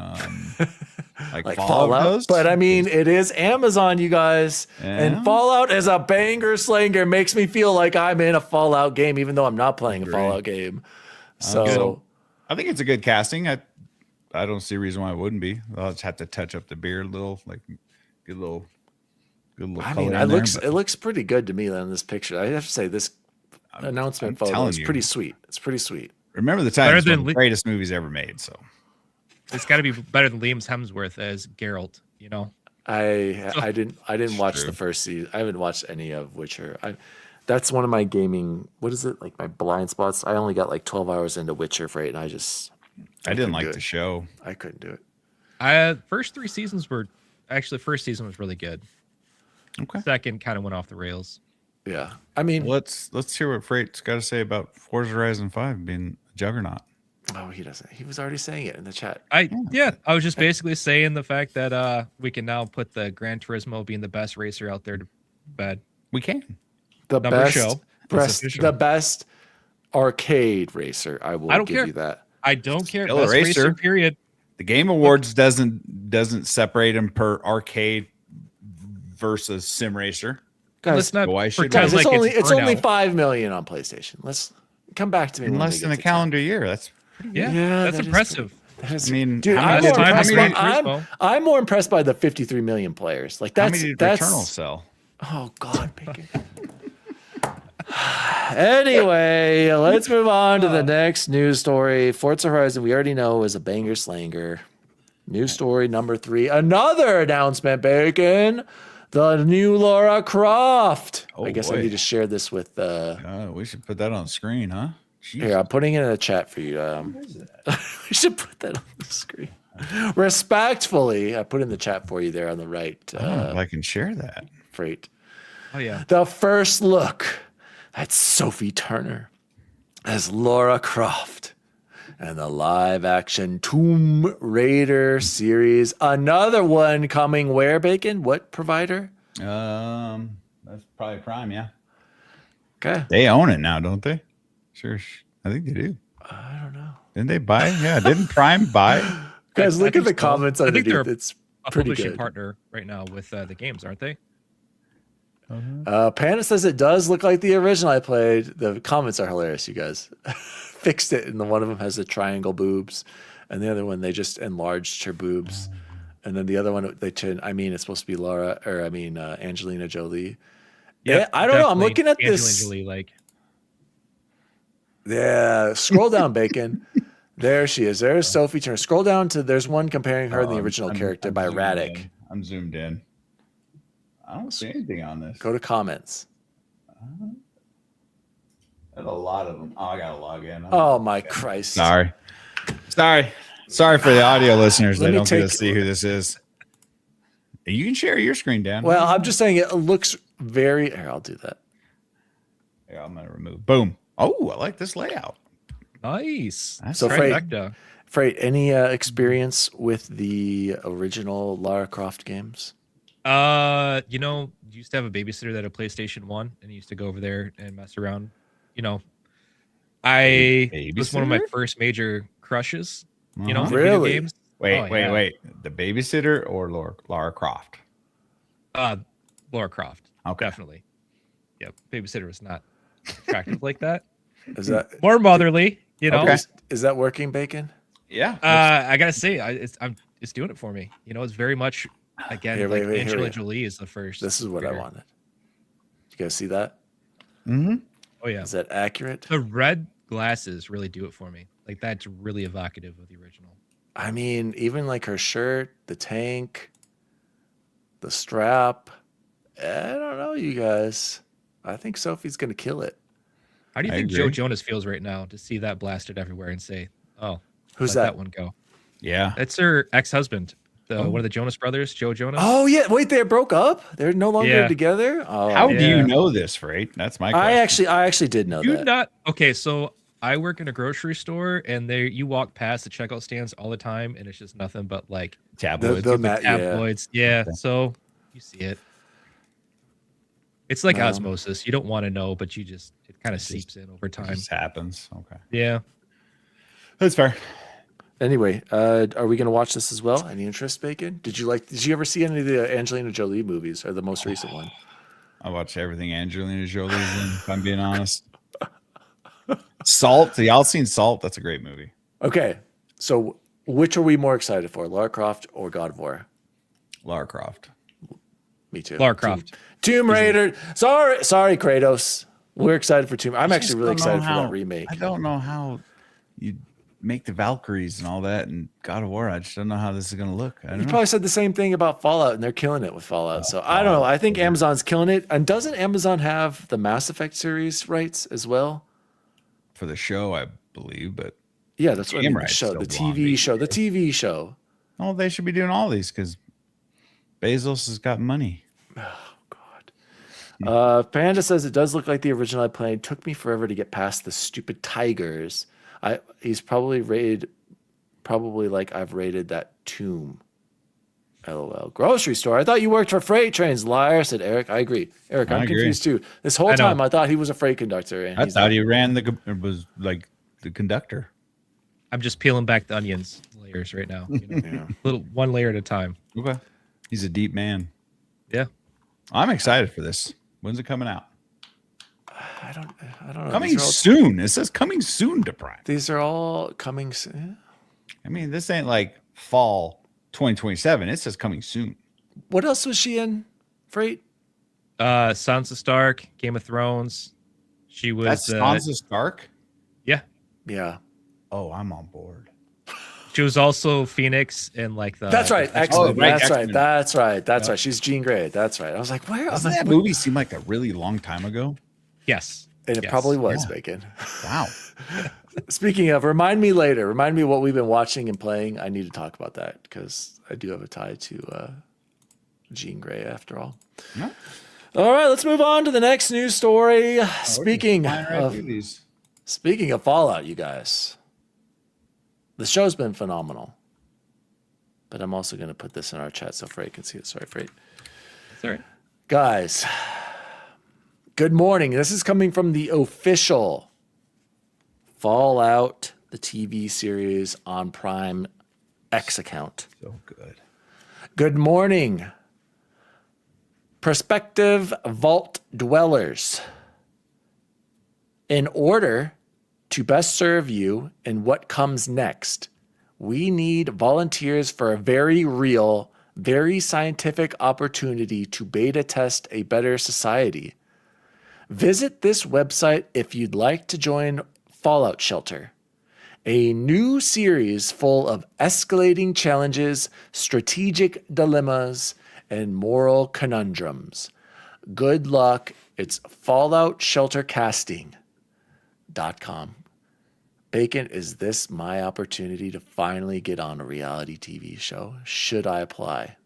Speaker 2: Like
Speaker 1: Fallout does.
Speaker 2: But I mean, it is Amazon, you guys.
Speaker 1: Yeah.
Speaker 2: And Fallout is a banger slanger. Makes me feel like I'm in a Fallout game, even though I'm not playing a
Speaker 1: Agree.
Speaker 2: Fallout game.
Speaker 1: Good.
Speaker 2: So,
Speaker 1: I think it's a good casting. I don't see a reason why it wouldn't be. I'll just have to touch up the beard a little, like get a little Good little
Speaker 2: I
Speaker 1: color
Speaker 2: mean,
Speaker 1: in there,
Speaker 2: it looks pretty good to me in this picture. I have to say this announcement
Speaker 1: I'm
Speaker 2: photo
Speaker 1: telling
Speaker 2: is
Speaker 1: you.
Speaker 2: pretty sweet. It's pretty sweet.
Speaker 1: Remember the
Speaker 4: Better
Speaker 1: time, it's one
Speaker 4: than
Speaker 1: of the greatest movies ever made. So
Speaker 4: It's got to be better than Liam Hemsworth as Geralt.
Speaker 2: I didn't watch
Speaker 1: true.
Speaker 2: the first season. I haven't watched any of Witcher. That's one of my gaming. What is it like? My blind spots. I only got like 12 hours into Witcher for it, and I
Speaker 1: I didn't
Speaker 2: couldn't
Speaker 1: like
Speaker 2: do
Speaker 1: the
Speaker 2: it.
Speaker 1: show.
Speaker 2: I couldn't do it.
Speaker 4: First 3 seasons were actually first season was really good.
Speaker 1: Okay.
Speaker 4: Second kind of went off the rails.
Speaker 2: Yeah, I mean,
Speaker 1: Let's hear what Freight's got to say about Forza Horizon 5 being a juggernaut.
Speaker 2: oh, he doesn't. He was already saying it in the chat.
Speaker 4: I was just basically saying the fact that we can now put the Gran Turismo being the best racer out there to bed.
Speaker 1: We can.
Speaker 2: The
Speaker 4: Number
Speaker 2: best,
Speaker 4: show.
Speaker 2: the best arcade racer. I will
Speaker 4: I don't
Speaker 2: give
Speaker 4: care.
Speaker 2: you that.
Speaker 4: I don't care.
Speaker 1: Still a
Speaker 4: Best racer.
Speaker 1: racer.
Speaker 4: Period.
Speaker 1: The Game Awards doesn't separate them per arcade versus sim racer.
Speaker 2: Guys,
Speaker 4: Let's not
Speaker 1: why should
Speaker 4: pretend
Speaker 2: guys,
Speaker 4: like
Speaker 2: it's only
Speaker 4: burnout.
Speaker 2: 5 million on PlayStation. Let's come back to me
Speaker 1: In
Speaker 2: when we
Speaker 1: less
Speaker 2: get
Speaker 1: than a
Speaker 2: to
Speaker 1: calendar year. That's
Speaker 4: Yeah,
Speaker 2: Yeah,
Speaker 4: that's
Speaker 2: that is
Speaker 4: impressive.
Speaker 2: that is-
Speaker 1: I mean,
Speaker 2: dude,
Speaker 1: how
Speaker 2: I'm
Speaker 1: many-
Speaker 2: more,
Speaker 1: how
Speaker 2: impressed
Speaker 1: many-
Speaker 2: by, I'm more impressed by the 53 million players. Like
Speaker 1: how
Speaker 2: that's
Speaker 1: many did
Speaker 2: that's
Speaker 1: Returnal sell?
Speaker 2: oh god, Bacon. Anyway, let's move on to the next news story. Forza Horizon, we already know, is a banger slanger. News story number 3. Another announcement, Bacon. The new Lara Croft.
Speaker 1: Oh,
Speaker 2: I guess I
Speaker 1: boy.
Speaker 2: need to share this with
Speaker 1: We should put that on the screen, huh?
Speaker 2: here, I'm putting it in the chat for you. We should put that on the screen. Respectfully, I put in the chat for you there on the right.
Speaker 1: I don't know if I can share that.
Speaker 2: Freight.
Speaker 4: Oh yeah.
Speaker 2: The first look at Sophie Turner as Lara Croft and the live action Tomb Raider series. Another one coming where, Bacon? What provider?
Speaker 1: That's probably Prime, yeah.
Speaker 2: Okay.
Speaker 1: They own it now, don't they? Sure, I think they do.
Speaker 2: I don't know.
Speaker 1: Didn't they buy? Yeah, didn't Prime buy?
Speaker 2: Guys,
Speaker 4: I
Speaker 2: look at the
Speaker 4: think so.
Speaker 2: comments
Speaker 4: I think
Speaker 2: underneath.
Speaker 4: they're
Speaker 2: It's
Speaker 4: A
Speaker 2: pretty
Speaker 4: publishing
Speaker 2: good.
Speaker 4: partner right now with the games, aren't they?
Speaker 2: Panda says it does look like the original I played. The comments are hilarious, you guys. Fixed it, and the one of them has the triangle boobs, and the other one they just enlarged her boobs, and then the other one it's supposed to be Angelina Jolie. Yeah, I don't know. I'm
Speaker 4: definitely
Speaker 2: looking at
Speaker 4: Angelina
Speaker 2: this.
Speaker 4: Jolie, like
Speaker 2: Yeah, scroll down, Bacon. There she is. There's Sophie Turner. Scroll down to there's one comparing her and the original character by
Speaker 1: zoomed
Speaker 2: Radek.
Speaker 1: in. I'm zoomed in. I don't see anything on this.
Speaker 2: Go to comments.
Speaker 1: There's a lot of them. Oh, I gotta log in.
Speaker 2: Oh my Christ!
Speaker 1: Sorry for the audio listeners.
Speaker 2: Let
Speaker 1: They
Speaker 2: me
Speaker 1: don't get to
Speaker 2: take-
Speaker 1: see who this is. You can share your screen, Dan.
Speaker 2: Well, I'm just saying it looks very. Here, I'll do that.
Speaker 1: Yeah, I'm gonna remove. Boom. Oh, I like this layout.
Speaker 4: nice.
Speaker 1: That's
Speaker 2: So,
Speaker 1: right.
Speaker 4: Trifecta.
Speaker 2: Freight, any experience with the original Lara Croft games?
Speaker 4: Used to have a babysitter that had a PlayStation 1 and he used to go over there and mess around. I was one of my
Speaker 1: Babysitter?
Speaker 4: first major crushes, in
Speaker 1: Uh-huh.
Speaker 4: video
Speaker 2: Really?
Speaker 4: games.
Speaker 1: Wait,
Speaker 4: Oh, yeah.
Speaker 1: wait. The babysitter or Lara Croft?
Speaker 4: Lara Croft.
Speaker 1: Okay.
Speaker 4: Definitely. Yep. Babysitter was not attractive like that.
Speaker 2: Is that
Speaker 4: More motherly,
Speaker 1: Okay.
Speaker 2: is that working, Bacon?
Speaker 1: Yeah.
Speaker 4: I gotta say, it's doing it for me. It's very much again
Speaker 2: Here,
Speaker 4: like
Speaker 2: wait, here
Speaker 4: Angelina
Speaker 2: we go.
Speaker 4: Jolie is the first.
Speaker 2: This is what I
Speaker 4: trigger.
Speaker 2: wanted. You guys see that?
Speaker 1: Mm-hmm.
Speaker 4: Oh yeah,
Speaker 2: Is that accurate?
Speaker 4: the red glasses really do it for me. Like that's really evocative of the original.
Speaker 2: I mean, even like her shirt, the tank, the strap. I don't know, you guys. I think Sophie's gonna kill it.
Speaker 4: How do you
Speaker 1: I
Speaker 4: think
Speaker 1: agree.
Speaker 4: Joe Jonas feels right now to see that blasted everywhere and say, "Oh,
Speaker 2: Who's
Speaker 4: let
Speaker 2: that?
Speaker 4: one go"?
Speaker 1: Yeah.
Speaker 4: That's her ex-husband, one of the Jonas brothers, Joe Jonas.
Speaker 2: Oh yeah, wait, they broke up. They're no longer
Speaker 4: Yeah.
Speaker 2: together. Oh,
Speaker 1: How do
Speaker 4: yeah.
Speaker 1: you know this, Freight? That's my question.
Speaker 2: I actually did know
Speaker 4: you
Speaker 2: that.
Speaker 4: not okay. So I work in a grocery store, and you walk past the checkout stands all the time, and it's just nothing but like
Speaker 1: Tabloids.
Speaker 2: The Matt, yeah.
Speaker 4: tabloids. Yeah. So you see it. It's like osmosis. You don't want to know, but it kind of seeps in over
Speaker 1: It
Speaker 4: time.
Speaker 1: just happens. Okay.
Speaker 4: Yeah.
Speaker 1: That's fair.
Speaker 2: Anyway, are we gonna watch this as well? Any interest, Bacon? Did you ever see any of the Angelina Jolie movies or the most recent one?
Speaker 1: I watch everything Angelina Jolie's in, if I'm being honest. Salt. Y'all seen Salt? That's a great movie.
Speaker 2: Okay, so which are we more excited for, Lara Croft or God of War?
Speaker 1: Lara Croft.
Speaker 2: Me too.
Speaker 4: Lara Croft.
Speaker 2: Tomb Raider. Sorry, Kratos. We're excited for Tomb. I'm actually really excited for that remake.
Speaker 1: I don't know how you make the Valkyries and all that and God of War. I just don't know how this is going to look. I don't
Speaker 2: You
Speaker 1: know.
Speaker 2: probably said the same thing about Fallout, and they're killing it with Fallout. So I don't know. I think Amazon's killing it. And doesn't Amazon have the Mass Effect series rights as well?
Speaker 1: For the show, I believe, but
Speaker 2: Yeah, that's what I mean. The
Speaker 1: rights
Speaker 2: show, the
Speaker 1: still belong to
Speaker 2: TV show, the TV show.
Speaker 1: oh, they should be doing all these because Bezos has got money.
Speaker 2: Panda says it does look like the original I played. Took me forever to get past the stupid tigers. He's probably rated, like I've rated that Tomb. LOL. Grocery store. I thought you worked for freight trains. Liar, said Eric. I agree. Eric, I'm confused too. This whole time I thought he was a freight conductor. And
Speaker 1: I thought he ran was like the conductor.
Speaker 4: I'm just peeling back the onions layers right now. Little one layer at a time.
Speaker 1: Okay. He's a deep man.
Speaker 4: Yeah.
Speaker 1: I'm excited for this. When's it coming out?
Speaker 2: I don't know.
Speaker 1: Coming soon. It says coming soon to Prime.
Speaker 2: These are all coming soon.
Speaker 1: I mean, this ain't like fall 2027. It says coming soon.
Speaker 2: What else was she in? Freight?
Speaker 4: Sansa Stark, Game of Thrones. She was
Speaker 1: That's Sansa Stark?
Speaker 4: Yeah.
Speaker 2: Yeah.
Speaker 1: Oh, I'm on board.
Speaker 4: She was also Phoenix in like the.
Speaker 2: That's right. X-Men. That's right.
Speaker 1: X-Men.
Speaker 2: That's right. She's Jean Grey. That's right. I was like, where?
Speaker 1: Doesn't that movie seem like a really long time ago?
Speaker 4: Yes.
Speaker 2: And it probably was, Bacon.
Speaker 1: Wow.
Speaker 2: Speaking of, remind me later. Remind me what we've been watching and playing. I need to talk about that because I do have a tie to Jean Grey after all.
Speaker 1: Yeah.
Speaker 2: All right, let's move on to the next news story. Speaking of Fallout, you guys. The show's been phenomenal. But I'm also going to put this in our chat so Freight can see it. Sorry, Freight.
Speaker 4: Sorry.
Speaker 2: Guys, good morning. This is coming from the official Fallout, the TV series on Prime X account.
Speaker 1: So good.
Speaker 2: Good morning, prospective vault dwellers. In order to best serve you in what comes next, we need volunteers for a very real, very scientific opportunity to beta test a better society. Visit this website if you'd like to join Fallout Shelter, a new series full of escalating challenges, strategic dilemmas, and moral conundrums. Good luck. It's falloutsheltercasting.com. Bacon, is this my opportunity to finally get on a reality TV show? Should I apply?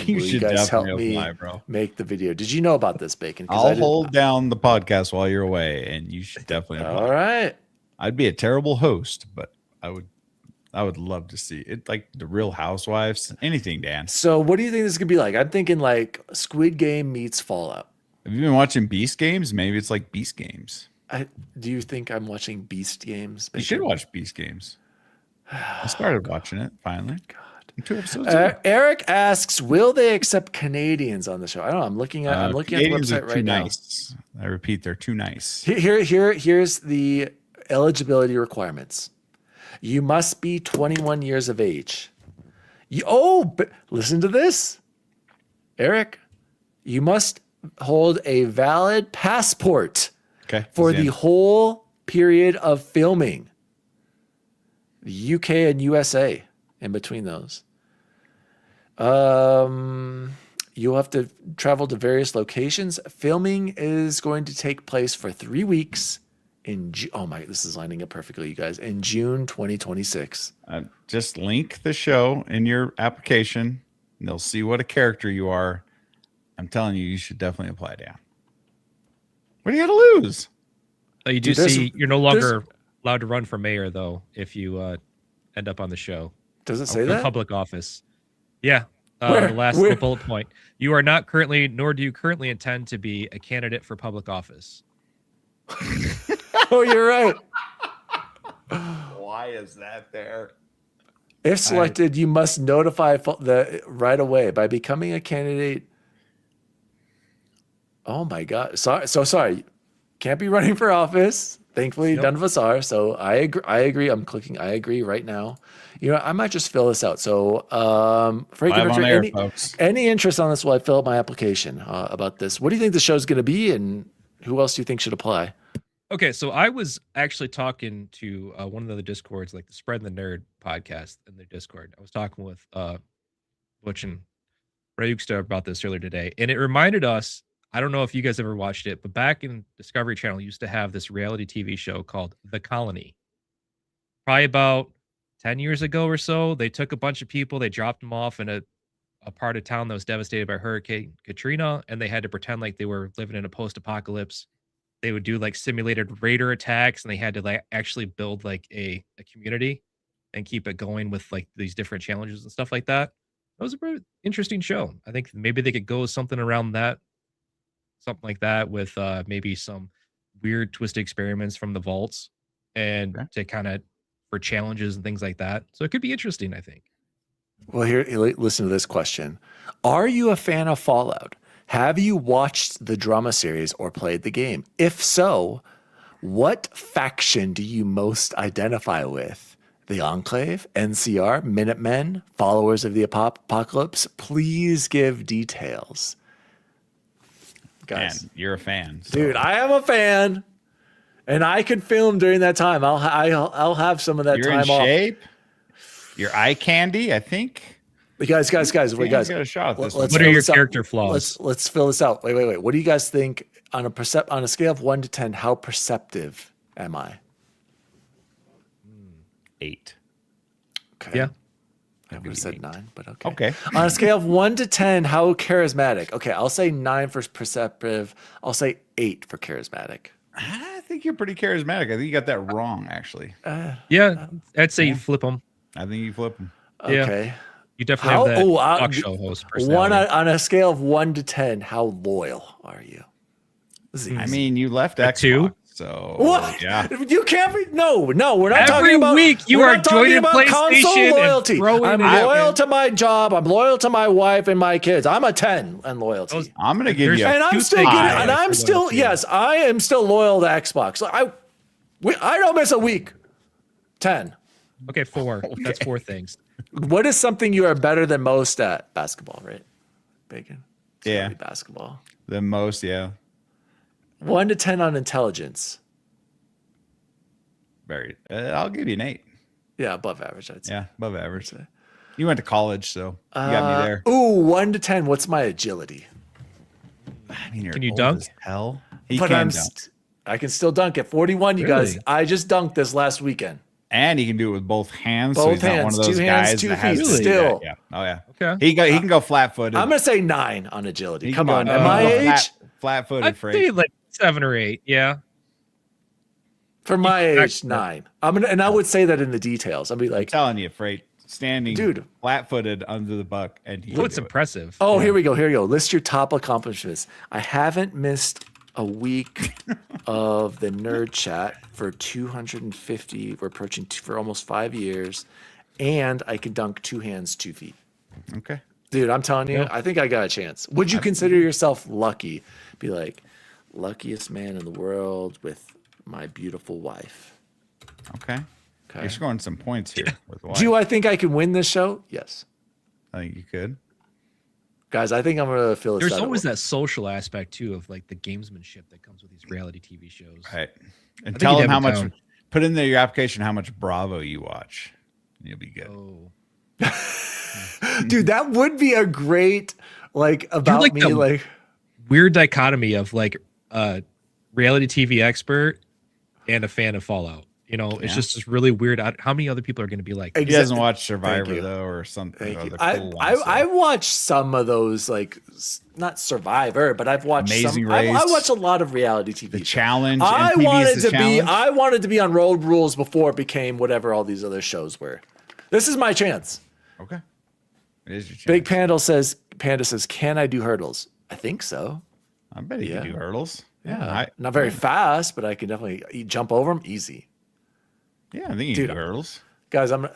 Speaker 1: You should definitely apply, bro.
Speaker 2: Make the video. Did you know about this, Bacon?
Speaker 1: I'll hold down the podcast while you're away, and you should definitely apply.
Speaker 2: All right.
Speaker 1: I'd be a terrible host, but I would love to see it, like the Real Housewives, anything, Dan.
Speaker 2: So what do you think this could be like? I'm thinking like Squid Game meets Fallout.
Speaker 1: Have you been watching Beast Games? Maybe it's like Beast Games.
Speaker 2: Do you think I'm watching Beast Games?
Speaker 1: You should watch Beast Games. I started watching it finally.
Speaker 2: God.
Speaker 1: 2 episodes.
Speaker 2: Eric asks, "Will they accept Canadians on the show?" I don't know. I'm looking at the website right now.
Speaker 1: Nice. I repeat, they're too nice.
Speaker 2: Here's the eligibility requirements. You must be 21 years of age. But listen to this, Eric. You must hold a valid passport for the whole period of filming. The UK and USA in between those. You'll have to travel to various locations. Filming is going to take place for 3 weeks in this is lining up perfectly, you guys. In June 2026.
Speaker 1: Just link the show in your application, and they'll see what a character you are. I'm telling you, you should definitely apply, Dan. What do you got to lose?
Speaker 4: You do see you're no longer allowed to run for mayor, though, if you end up on the show.
Speaker 2: Does it say that?
Speaker 4: Public office. Yeah. The last bullet point. You are not currently, nor do you currently intend to be a candidate for public office.
Speaker 2: Oh, you're right.
Speaker 1: Why is that there?
Speaker 2: If selected, you must notify right away by becoming a candidate. Oh my God. Sorry. Can't be running for office. Thankfully, none of us are. So I agree. I'm clicking I agree right now. You know, I might just fill this out. So, Frank and Richard, any interest on this while I fill out my application about this? What do you think the show's going to be, and who else do you think should apply?
Speaker 4: Okay, so I was actually talking to one of the Discords, like the Spread the Nerd podcast in their Discord. I was talking with Butch and Rayuksta about this earlier today, and it reminded us, I don't know if you guys ever watched it, but back in Discovery Channel used to have this reality TV show called The Colony. Probably about 10 years ago or so, they took a bunch of people, they dropped them off in a part of town that was devastated by Hurricane Katrina, and they had to pretend like they were living in a post-apocalypse. They would do like simulated raider attacks, and they had to like actually build like a community and keep it going with like these different challenges and stuff like that. It was a very interesting show. I think maybe they could go something around that, something like that, with maybe some weird twisted experiments from the vaults, and to kind of for challenges and things like that. So it could be interesting, I think.
Speaker 2: Well, here, listen to this question. Are you a fan of Fallout? Have you watched the drama series or played the game? If so, what faction do you most identify with? The Enclave, NCR, Minutemen, Followers of the Apocalypse? Please give details. Guys,
Speaker 1: Man, you're a fan. So.
Speaker 2: Dude, I am a fan, and I could film during that time. I'll have some of that
Speaker 1: you're
Speaker 2: time
Speaker 1: in
Speaker 2: off.
Speaker 1: Shape. You're eye candy, I think.
Speaker 2: Guys, wait, guys.
Speaker 1: Got a shot at this
Speaker 4: what are your character flaws?
Speaker 2: Let's fill this out. Wait. What do you guys think on a scale of 1 to 10? How perceptive am I?
Speaker 1: 8.
Speaker 2: Okay.
Speaker 4: Yeah.
Speaker 2: I would have said
Speaker 1: 8.
Speaker 2: 9, but okay.
Speaker 1: Okay.
Speaker 2: On a scale of 1 to 10, how charismatic? Okay, I'll say 9 for perceptive. I'll say 8 for charismatic.
Speaker 1: I think you're pretty charismatic. I think you got that wrong, actually.
Speaker 4: Yeah, I'd say you flip them.
Speaker 1: I think you flip them.
Speaker 2: Okay.
Speaker 4: Yeah. You definitely have that talk show host personality.
Speaker 2: On a scale of 1 to 10, how loyal are you?
Speaker 1: I mean, you left Xbox,
Speaker 4: 2.
Speaker 1: so
Speaker 2: what?
Speaker 1: Yeah.
Speaker 2: You can't be. No, we're not talking
Speaker 4: Every
Speaker 2: about.
Speaker 4: week you
Speaker 2: we're
Speaker 4: are
Speaker 2: not talking
Speaker 4: joining
Speaker 2: about console
Speaker 4: PlayStation
Speaker 2: loyalty.
Speaker 4: and throwing
Speaker 2: I'm
Speaker 4: it
Speaker 2: loyal
Speaker 4: in.
Speaker 2: to my job. I'm loyal to my wife and my kids. I'm a 10 on loyalty.
Speaker 1: I'm gonna give you.
Speaker 2: And I'm still getting. And I'm still. Yes, I am still loyal to Xbox. I don't miss a week. 10.
Speaker 4: Okay, 4. That's 4 things.
Speaker 2: What is something you are better than most at? Basketball, right? Bacon. It's
Speaker 1: Yeah.
Speaker 2: gotta be basketball.
Speaker 1: The most, yeah.
Speaker 2: 1 to 10 on intelligence.
Speaker 1: Very. I'll give you an 8.
Speaker 2: Yeah, above average, I'd say.
Speaker 1: Yeah, above average. You went to college, so you got me there.
Speaker 2: Ooh, 1 to 10. What's my agility?
Speaker 1: I mean, you're
Speaker 4: Can you
Speaker 1: old
Speaker 4: dunk?
Speaker 1: as hell. He
Speaker 2: But
Speaker 1: can dunk.
Speaker 2: I can still dunk at 41, you guys.
Speaker 4: Really?
Speaker 2: I just dunked this last weekend.
Speaker 1: And he can do it with both hands. so
Speaker 2: Both
Speaker 1: he's not one
Speaker 2: hands,
Speaker 1: of those
Speaker 2: 2 hands,
Speaker 1: guys
Speaker 2: 2
Speaker 1: that has
Speaker 2: feet,
Speaker 1: to do
Speaker 2: still.
Speaker 1: that. Yeah. Oh yeah.
Speaker 4: Okay.
Speaker 1: He can go flat footed.
Speaker 2: I'm going to say 9 on agility. Come on. At my age,
Speaker 1: flat footed.
Speaker 4: I'd say like 7 or 8. Yeah.
Speaker 2: for my age,
Speaker 4: Excellent.
Speaker 2: 9. And I would say that in the details. I'd be like,
Speaker 1: telling you, Freight, standing
Speaker 2: Dude.
Speaker 1: flat footed under the buck, and he
Speaker 4: Well,
Speaker 1: can
Speaker 4: it's
Speaker 1: do it.
Speaker 4: impressive.
Speaker 2: oh, here we go. List your top accomplishments. I haven't missed a week of the nerd chat for 250. We're approaching for almost 5 years. And I can dunk 2 hands, 2 feet.
Speaker 1: Okay.
Speaker 2: Dude, I'm telling you, I think I got a chance. Would you consider yourself lucky? Be like, luckiest man in the world with my beautiful wife.
Speaker 1: Okay.
Speaker 2: Okay.
Speaker 1: You're scoring some points here. With wife.
Speaker 2: Do I think I can win this show? Yes.
Speaker 1: I think you could.
Speaker 2: Guys, I think I'm going to fill this
Speaker 4: There's
Speaker 2: out.
Speaker 4: always that social aspect too of like the gamesmanship that comes with these reality TV shows.
Speaker 1: Right. And
Speaker 4: think
Speaker 1: tell
Speaker 4: you'd
Speaker 1: them
Speaker 4: have
Speaker 1: how
Speaker 4: a
Speaker 1: much.
Speaker 4: town.
Speaker 1: Put in there your application how much Bravo you watch. You'll be good.
Speaker 4: Oh.
Speaker 2: Dude, that would be a great, like, about
Speaker 4: like
Speaker 2: me,
Speaker 4: the-
Speaker 2: like,
Speaker 4: Weird dichotomy of like reality TV expert and a fan of Fallout. You know, it's
Speaker 1: Yeah.
Speaker 4: just this really weird. How many other people are going to be like,
Speaker 1: He doesn't watch
Speaker 2: Thank
Speaker 1: Survivor
Speaker 2: you.
Speaker 1: though, or something.
Speaker 2: Thank you.
Speaker 1: Other cool ones,
Speaker 2: I
Speaker 1: so.
Speaker 2: watched some of those, like, not Survivor, but I've watched
Speaker 1: Amazing
Speaker 2: some. I
Speaker 1: Race.
Speaker 2: watch a lot of reality TV.
Speaker 1: The
Speaker 2: shows.
Speaker 1: Challenge.
Speaker 2: I
Speaker 1: MTV's
Speaker 2: wanted
Speaker 1: The
Speaker 2: to
Speaker 1: Challenge.
Speaker 2: I wanted to be on Road Rules before it became whatever all these other shows were. This is my chance.
Speaker 1: Okay. It is your chance.
Speaker 2: Big Panda says, "Can I do hurdles?" I think so.
Speaker 1: I bet he
Speaker 2: Yeah.
Speaker 1: can do hurdles.
Speaker 2: Yeah, not very fast, but I can definitely jump over them easy.
Speaker 1: Yeah, I think you
Speaker 2: Dude,
Speaker 1: can do hurdles.
Speaker 2: Guys, I'm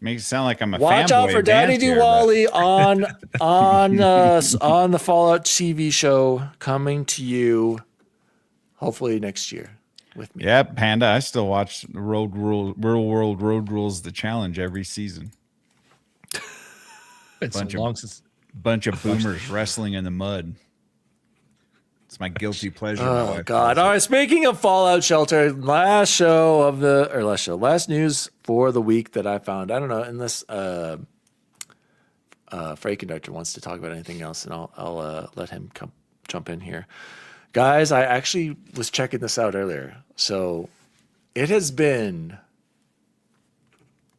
Speaker 1: Makes it sound like I'm a
Speaker 2: watch out
Speaker 1: fanboy
Speaker 2: for Daddy
Speaker 1: advanced here, but-
Speaker 2: Diwali on the Fallout TV show coming to you hopefully next year. with me.
Speaker 1: Yeah, Panda. I still watch Real World Road Rules, the challenge every season.
Speaker 4: It's so long since
Speaker 1: bunch of boomers wrestling in the mud. It's my guilty pleasure.
Speaker 2: Oh God! All right. Speaking of Fallout Shelter, last news for the week that I found. I don't know unless Freight Conductor wants to talk about anything else, and I'll let him jump in here. Guys, I actually was checking this out earlier. So it has been,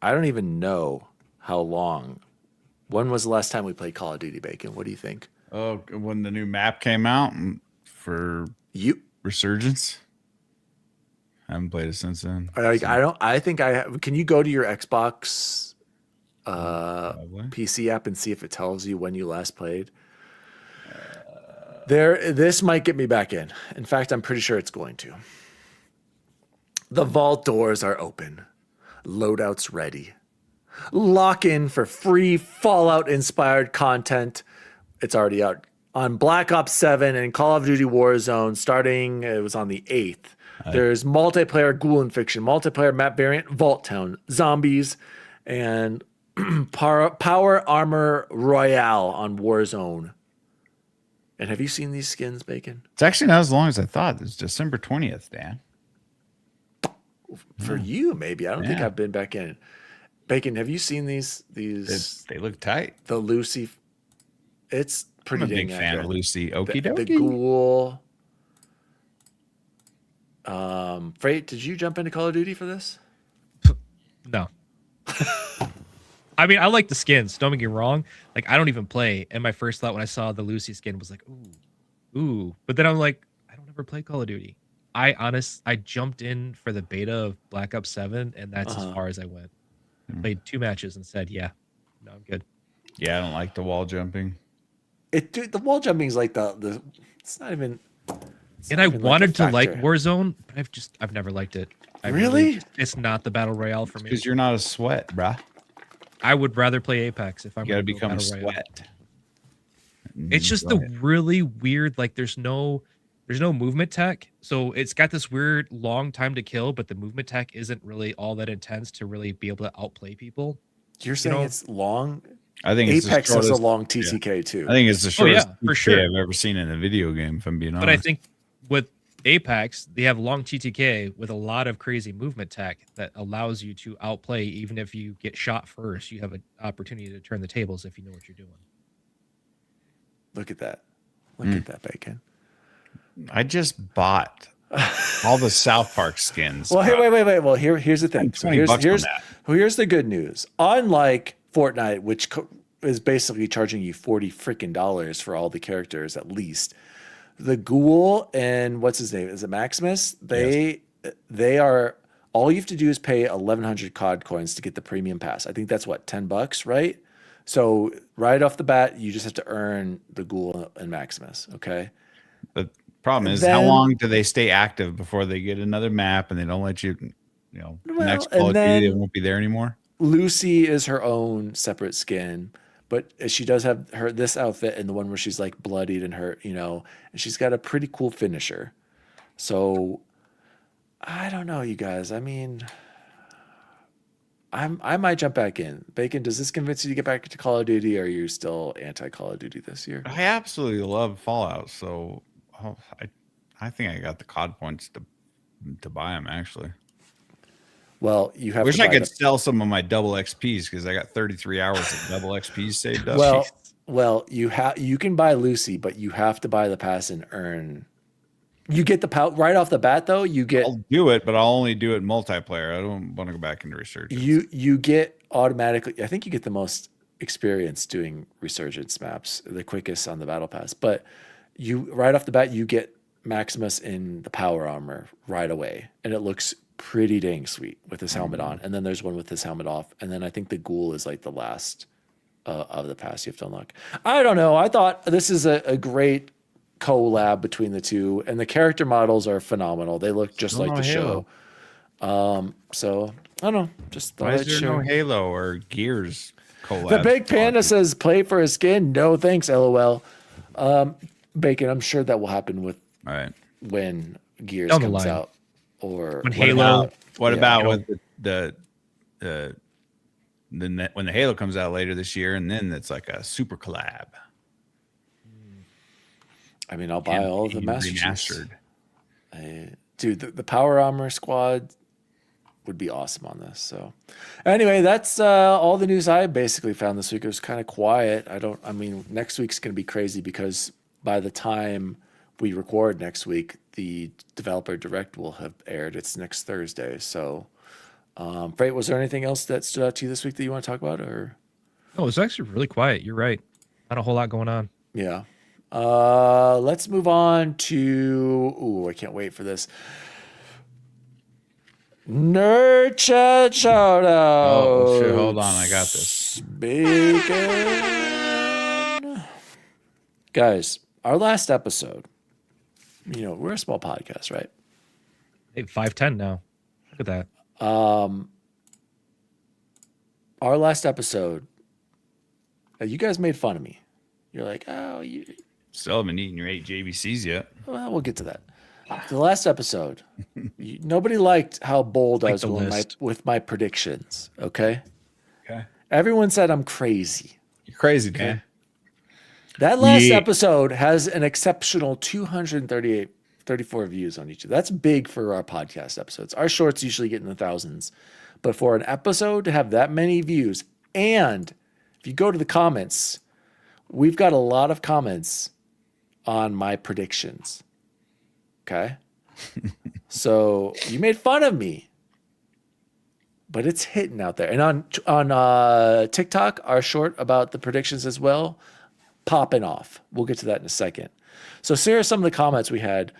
Speaker 2: I don't even know how long. When was the last time we played Call of Duty, Bacon? What do you think?
Speaker 1: Oh, when the new map came out for Resurgence. I haven't played it since then.
Speaker 2: Can you go to your Xbox PC app and see if it tells you when you last played? This might get me back in. In fact, I'm pretty sure it's going to. The vault doors are open. Loadouts ready. Lock in for free Fallout-inspired content. It's already out on Black Ops 7 and Call of Duty Warzone starting, it was on the 8th. There's multiplayer Ghoul and Fiction, multiplayer map variant Vault Town, Zombies, and Power Armor Royale on Warzone. And have you seen these skins, Bacon?
Speaker 1: It's actually not as long as I thought. It's December 20th, Dan.
Speaker 2: For you, maybe. I don't think I've been back in. Bacon, have you seen these?
Speaker 1: They look tight.
Speaker 2: The Lucy. It's pretty
Speaker 1: I'm a big fan of Lucy. Okie dokie.
Speaker 2: The Ghoul. Freight, did you jump into Call of Duty for this?
Speaker 4: No. I mean, I like the skins. Don't get me wrong. Like, I don't even play. And my first thought when I saw the Lucy skin was like, ooh. But then I'm like, I don't ever play Call of Duty. I jumped in for the beta of Black Ops 7, and that's as far as I went. I played 2 matches and said, no, I'm good.
Speaker 1: Yeah, I don't like the wall jumping.
Speaker 2: The wall jumping is like it's not even.
Speaker 4: And I wanted to like Warzone, but I've never liked it. It's not the battle royale for me.
Speaker 1: Because you're not a sweat, bruh.
Speaker 4: I would rather play Apex if I'm.
Speaker 1: You gotta become a sweat.
Speaker 4: It's just the really weird. Like, there's no movement tech, so it's got this weird long time to kill, but the movement tech isn't really all that intense to really be able to outplay people.
Speaker 2: You're saying it's long?
Speaker 1: I think
Speaker 2: Apex has a long TTK too.
Speaker 1: I think it's the shortest
Speaker 4: for sure
Speaker 1: I've ever seen in a video game, if I'm being honest.
Speaker 4: But I think with Apex, they have long TTK with a lot of crazy movement tech that allows you to outplay. Even if you get shot first, you have an opportunity to turn the tables if you know what you're doing.
Speaker 2: Look at that. Look at that, Bacon.
Speaker 1: I just bought all the South Park skins.
Speaker 2: Well, wait. Well, here's the thing. So here's the good news. Unlike Fortnite, which is basically charging you $40 freaking for all the characters, at least, the Ghoul and what's his name? Is it Maximus? They are, all you have to do is pay 1,100 COD coins to get the premium pass. I think that's what, $10, right? So right off the bat, you just have to earn the Ghoul and Maximus. Okay.
Speaker 1: The problem is, how long do they stay active before they get another map and they don't let you, next Call of Duty, they won't be there anymore?
Speaker 2: Lucy is her own separate skin, but she does have this outfit and the one where she's like bloodied and hurt, and she's got a pretty cool finisher. So I don't know, you guys. I mean, I might jump back in. Bacon, does this convince you to get back to Call of Duty, or are you still anti-Call of Duty this year?
Speaker 1: I absolutely love Fallout, so I think I got the COD points to buy them, actually.
Speaker 2: Well, you have.
Speaker 1: Wish I could sell some of my double XPs because I got 33 hours of double XPs saved up.
Speaker 2: Well, you can buy Lucy, but you have to buy the pass and earn. You get the right off the bat, though. I'll
Speaker 1: do it, but I'll only do it multiplayer. I don't want to go back into Resurgence.
Speaker 2: You get automatically. I think you get the most experience doing Resurgence maps, the quickest on the battle pass. But right off the bat, you get Maximus in the power armor right away, and it looks pretty dang sweet with his helmet on. And then there's one with his helmet off, and then I think the Ghoul is like the last of the pass you have to unlock. I don't know. I thought this is a great collab between the two, and the character models are phenomenal. They look just like the show. So I don't know. Just thought
Speaker 1: why is there no Halo or Gears collab?
Speaker 2: The Big Panda says, "Play for a skin." No thanks, LOL. Bacon, I'm sure that will happen with when Gears comes out. Or
Speaker 4: When Halo.
Speaker 1: What
Speaker 2: Yeah,
Speaker 1: about
Speaker 4: you know-
Speaker 1: with when the Halo comes out later this year, and then it's like a super collab.
Speaker 2: I mean, I'll buy all of the
Speaker 1: Campaign
Speaker 2: Master Chiefs.
Speaker 1: remastered.
Speaker 2: Dude, the Power Armor Squad would be awesome on this. So anyway, that's all the news I basically found this week. It was kind of quiet. I mean, next week's going to be crazy because by the time we record next week, the Developer Direct will have aired. It's next Thursday. So, Freight, was there anything else that stood out to you this week that you want to talk about? Or
Speaker 4: Oh, it's actually really quiet. You're right. Not a whole lot going on.
Speaker 2: yeah. Let's move on to. Ooh, I can't wait for this. Nerd chat shout out.
Speaker 1: Oh shit! Hold on, I got this.
Speaker 2: Bacon. Guys, our last episode. You know, we're a small podcast, right?
Speaker 4: Hey, 510 now. Look at that.
Speaker 2: Our last episode. You guys made fun of me. You're like, oh, you.
Speaker 1: Still haven't eaten your 8 JVCs yet.
Speaker 2: Well, we'll get to that. The last episode, nobody liked how bold I was
Speaker 4: the
Speaker 2: going
Speaker 4: list.
Speaker 2: with my predictions. Okay.
Speaker 1: Okay.
Speaker 2: Everyone said I'm crazy.
Speaker 1: You're crazy, man.
Speaker 2: That last
Speaker 1: Yeah.
Speaker 2: episode has an exceptional 34 views on each. That's big for our podcast episodes. Our shorts usually get in the thousands, but for an episode to have that many views, and if you go to the comments, we've got a lot of comments on my predictions. Okay. So you made fun of me, but it's hitting out there. And on TikTok, our short about the predictions as well, popping off. We'll get to that in a second. So here are some of the comments we had.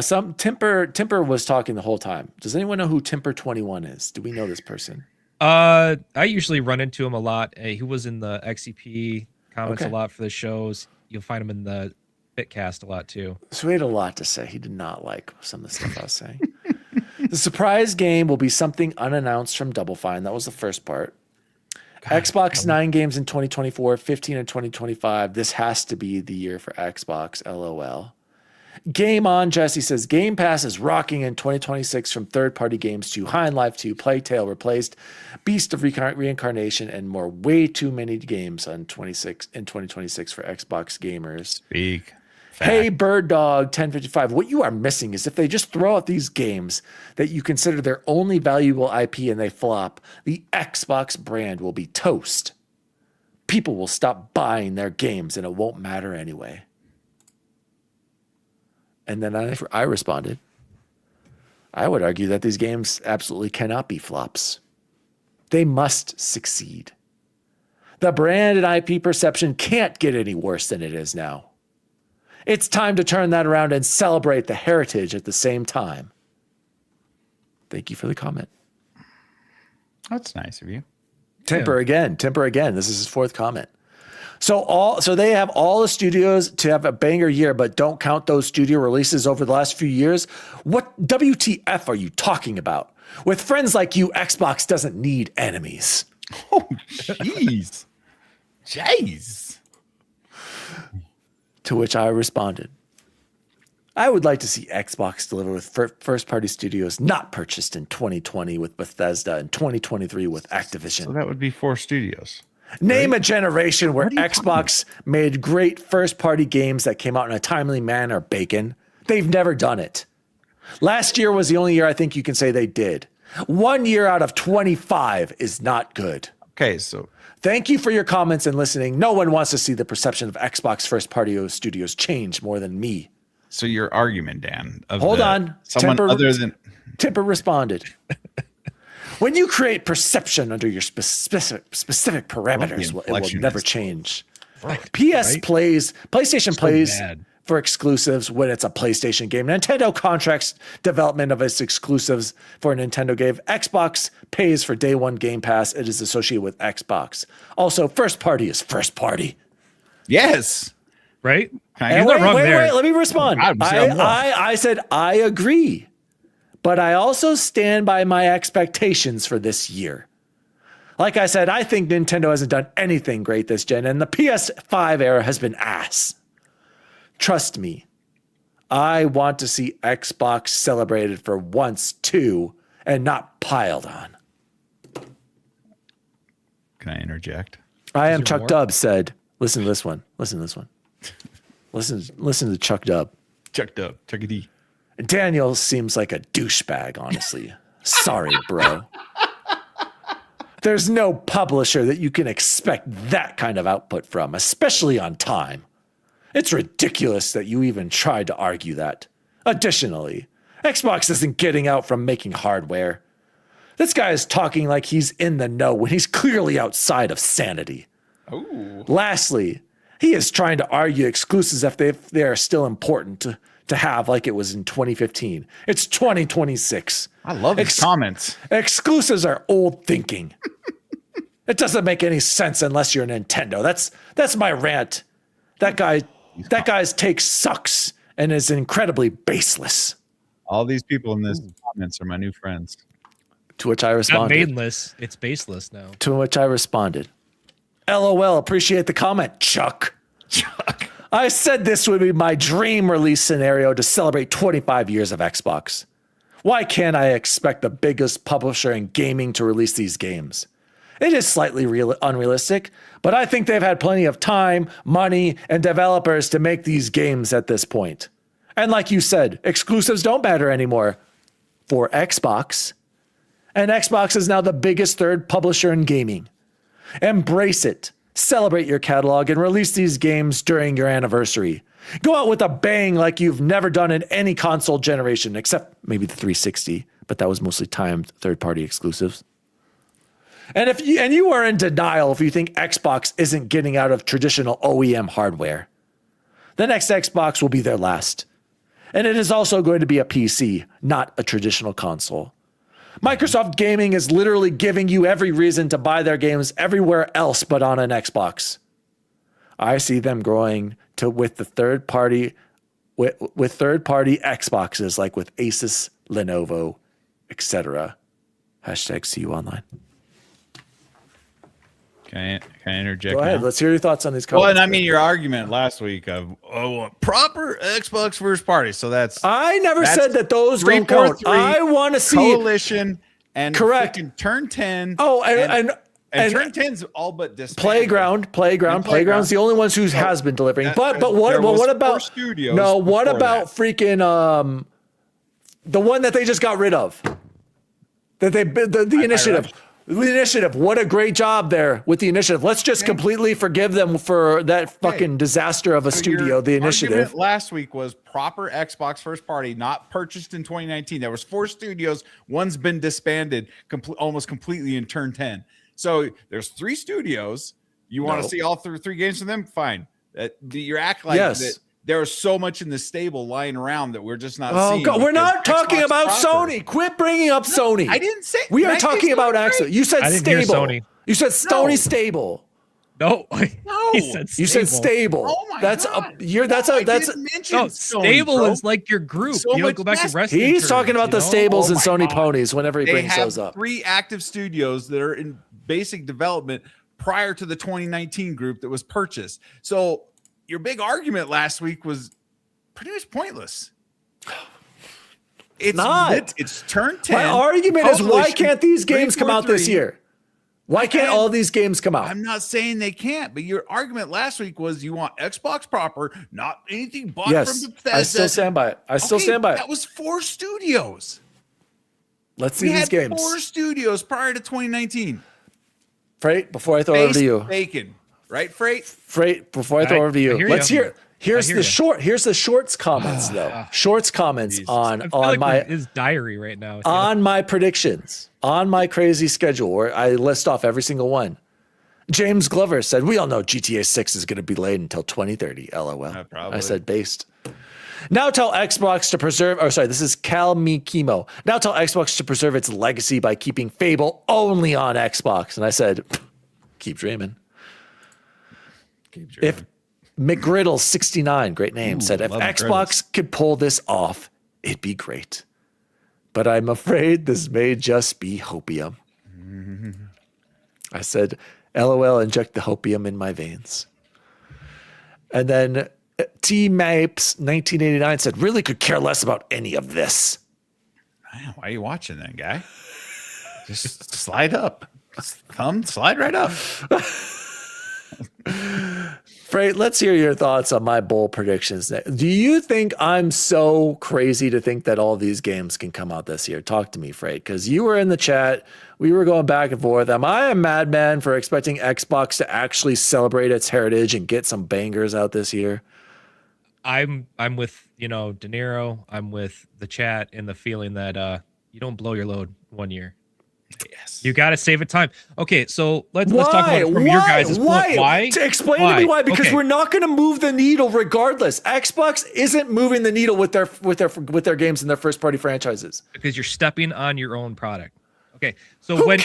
Speaker 2: Some Timper was talking the whole time. Does anyone know who Timper21 is? Do we know this person?
Speaker 4: I usually run into him a lot. He was in the XCP comments
Speaker 2: Okay.
Speaker 4: a lot for the shows. You'll find him in the Bitcast a lot too.
Speaker 2: So he had a lot to say. He did not like some of the stuff I was saying. The surprise game will be something unannounced from Double Fine. That was the first part. Xbox 9 games in 2024, 15 in 2025. This has to be the year for Xbox, LOL. Game On, Jesse says, Game Pass is rocking in 2026 from third-party games to High on Life 2, Plague Tale replaced, Beast of Reincarnation, and more. Way too many games in 2026 for Xbox gamers.
Speaker 1: Speak.
Speaker 2: Hey, Bird Dog 1055. What you are missing is if they just throw out these games that you consider their only valuable IP and they flop, the Xbox brand will be toast. People will stop buying their games and it won't matter anyway. And then I responded, I would argue that these games absolutely cannot be flops. They must succeed. The brand and IP perception can't get any worse than it is now. It's time to turn that around and celebrate the heritage at the same time. Thank you for the comment.
Speaker 1: That's nice of you.
Speaker 2: Timper again. This is his fourth comment. So they have all the studios to have a banger year, but don't count those studio releases over the last few years. What WTF are you talking about? With friends like you, Xbox doesn't need enemies.
Speaker 1: Oh, jeez. Jeez.
Speaker 2: To which I responded, I would like to see Xbox deliver with first-party studios not purchased in 2020 with Bethesda and 2023 with Activision.
Speaker 1: So that would be 4 studios.
Speaker 2: Name a generation where
Speaker 1: What are you
Speaker 2: Xbox made great first-party games that came out in a timely manner, Bacon. They've never done it. Last year was the only year I think you can say they did. 1 year out of 25 is not good.
Speaker 1: Okay, so
Speaker 2: Thank you for your comments and listening. No one wants to see the perception of Xbox first-party studios change more than me.
Speaker 1: so your argument, Dan.
Speaker 2: Hold on.
Speaker 1: Someone other than
Speaker 2: Tipper responded. When you create perception under your specific parameters, it will never
Speaker 1: inflectionist.
Speaker 2: change.
Speaker 4: Right.
Speaker 2: PlayStation plays
Speaker 4: bad.
Speaker 2: for exclusives when it's a PlayStation game. Nintendo contracts development of its exclusives for a Nintendo game. Xbox pays for day one Game Pass. It is associated with Xbox. Also, first party is first party.
Speaker 1: yes.
Speaker 4: Right?
Speaker 1: Can I
Speaker 2: And
Speaker 1: get
Speaker 4: not wrong there.
Speaker 2: wait, let me respond.
Speaker 1: God, say more.
Speaker 2: I said, I agree, but I also stand by my expectations for this year. Like I said, I think Nintendo hasn't done anything great this gen, and the PS5 era has been ass. Trust me, I want to see Xbox celebrated for once too, and not piled on.
Speaker 1: Can I interject?
Speaker 2: I am
Speaker 4: there
Speaker 2: Chuck
Speaker 4: more?
Speaker 2: Dub said, listen to this one. Listen to this one. Listen to Chuck Dub.
Speaker 1: Chucked up. Chuck D.
Speaker 2: Daniel seems like a douchebag, honestly. Sorry, bro. There's no publisher that you can expect that kind of output from, especially on time. It's ridiculous that you even tried to argue that. Additionally, Xbox isn't getting out from making hardware. This guy is talking like he's in the know when he's clearly outside of sanity.
Speaker 1: Oh.
Speaker 2: Lastly, he is trying to argue exclusives if they are still important to have like it was in 2015. It's 2026.
Speaker 1: I love his comments.
Speaker 2: Exclusives are old thinking. It doesn't make any sense unless you're Nintendo. That's my rant. That guy's take sucks and is incredibly baseless.
Speaker 1: All these people in this comments are my new friends.
Speaker 2: To which I
Speaker 4: Not
Speaker 2: responded.
Speaker 4: mainless. It's baseless now.
Speaker 2: To which I responded, LOL, appreciate the comment, Chuck. I said this would be my dream release scenario to celebrate 25 years of Xbox. Why can't I expect the biggest publisher in gaming to release these games? It is slightly unrealistic, but I think they've had plenty of time, money, and developers to make these games at this point. And like you said, exclusives don't matter anymore for Xbox. And Xbox is now the biggest third publisher in gaming. Embrace it. Celebrate your catalog and release these games during your anniversary. Go out with a bang like you've never done in any console generation, except maybe the 360, but that was mostly timed third-party exclusives. And you are in denial if you think Xbox isn't getting out of traditional OEM hardware. The next Xbox will be their last. And it is also going to be a PC, not a traditional console. Microsoft Gaming is literally giving you every reason to buy their games everywhere else but on an Xbox. I see them growing with third party Xboxes like with Asus, Lenovo, etc. # see you online.
Speaker 1: Can I interject?
Speaker 2: Go ahead.
Speaker 1: now?
Speaker 2: Let's hear your thoughts on these comments.
Speaker 1: Well, and I mean your argument last week of proper Xbox first party. So that's
Speaker 2: I never said that those don't
Speaker 1: 343
Speaker 2: count. I want to see
Speaker 1: coalition and
Speaker 2: Correct.
Speaker 1: freaking turn 10.
Speaker 2: Oh, and
Speaker 1: turn 10's all but disbanded.
Speaker 2: Playground's the only ones who has been delivering. But what about
Speaker 1: studios?
Speaker 2: No, what
Speaker 1: before
Speaker 2: about
Speaker 1: that?
Speaker 2: freaking the one that they just got rid of? That the initiative. The initiative. What a great job there with the initiative. Let's just completely forgive them for that fucking disaster of a studio, the initiative.
Speaker 1: Argument last week was proper Xbox first party, not purchased in 2019. There was 4 studios. One's been disbanded almost completely in turn 10. So there's 3 studios. You want to see all 3 games from them? Fine. You're acting like that. There is so much in the stable lying around that we're just not seeing.
Speaker 2: God, we're not talking
Speaker 1: Xbox
Speaker 2: about
Speaker 1: proper.
Speaker 2: Sony. Quit bringing up Sony.
Speaker 1: I didn't say.
Speaker 2: We are talking about Xbox. You said
Speaker 4: I didn't hear
Speaker 2: stable.
Speaker 4: Sony.
Speaker 2: You said Sony stable.
Speaker 4: No,
Speaker 1: No.
Speaker 4: he said
Speaker 2: You said stable.
Speaker 1: Oh my
Speaker 2: that's
Speaker 1: God.
Speaker 4: No, stable is like your group.
Speaker 1: So
Speaker 4: you don't
Speaker 1: much
Speaker 4: go back
Speaker 1: less.
Speaker 4: to wrestling.
Speaker 2: He's
Speaker 4: terms,
Speaker 2: talking about
Speaker 4: you
Speaker 2: the
Speaker 4: know?
Speaker 2: stables
Speaker 1: Oh
Speaker 2: and
Speaker 1: my
Speaker 2: Sony
Speaker 1: God.
Speaker 2: ponies whenever he
Speaker 1: They
Speaker 2: brings
Speaker 1: have
Speaker 2: those up.
Speaker 1: 3 active studios that are in basic development prior to the 2019 group that was purchased. So your big argument last week was pretty much pointless. It's
Speaker 2: not.
Speaker 1: It's turn 10.
Speaker 2: My argument is why
Speaker 1: Coalition,
Speaker 2: can't these games come out this
Speaker 1: 343.
Speaker 2: year? Why can't all these games come out?
Speaker 1: I'm not saying they can't, but your argument last week was you want Xbox proper, not anything bought from Bethesda.
Speaker 2: I still stand by it. I still stand by it.
Speaker 1: That was 4 studios.
Speaker 2: Let's see
Speaker 1: We
Speaker 2: these
Speaker 1: had
Speaker 2: games.
Speaker 1: 4 studios prior to 2019.
Speaker 2: Freight, before I throw it over to you.
Speaker 1: Bacon, right, Freight?
Speaker 2: Freight, before I throw it over to you.
Speaker 4: I hear
Speaker 2: Let's
Speaker 4: you.
Speaker 2: hear. Here's
Speaker 4: hear
Speaker 2: the
Speaker 4: you.
Speaker 2: short. Here's the shorts comments though. Shorts comments
Speaker 1: Jesus.
Speaker 4: I
Speaker 2: on
Speaker 4: feel like
Speaker 2: my
Speaker 4: his diary right now.
Speaker 2: on my predictions, on my crazy schedule where I list off every single one. James Glover said, "We all know GTA 6 is going to be delayed until 2030." LOL.
Speaker 1: Probably.
Speaker 2: I said based. Now tell Xbox to preserve. Oh, sorry, this is Cal Mikimo. Now tell Xbox to preserve its legacy by keeping Fable only on Xbox. And I said, keep dreaming. If McGriddle69, great name, said if
Speaker 1: love
Speaker 2: Xbox could pull this off, it'd be great. But I'm afraid this may just be hopium. I said, LOL, inject the hopium in my veins. And then T-Mapes 1989 said, really could care less about any of this.
Speaker 1: Man, why are you watching that, guy? Just slide up. Thumb, slide right up.
Speaker 2: Freight, let's hear your thoughts on my bold predictions. Do you think I'm so crazy to think that all these games can come out this year? Talk to me, Freight, because you were in the chat. We were going back and forth. Am I a madman for expecting Xbox to actually celebrate its heritage and get some bangers out this year?
Speaker 4: I'm with, De Niro. I'm with the chat and the feeling that you don't blow your load 1 year.
Speaker 1: Yes.
Speaker 4: You got to save it time. Okay, so let's talk about it from your guys' point. Why?
Speaker 2: Explain to me why. Because we're not going to move the needle regardless. Xbox isn't moving the needle with their games and their first party franchises.
Speaker 4: Because you're stepping on your own product. Okay, so when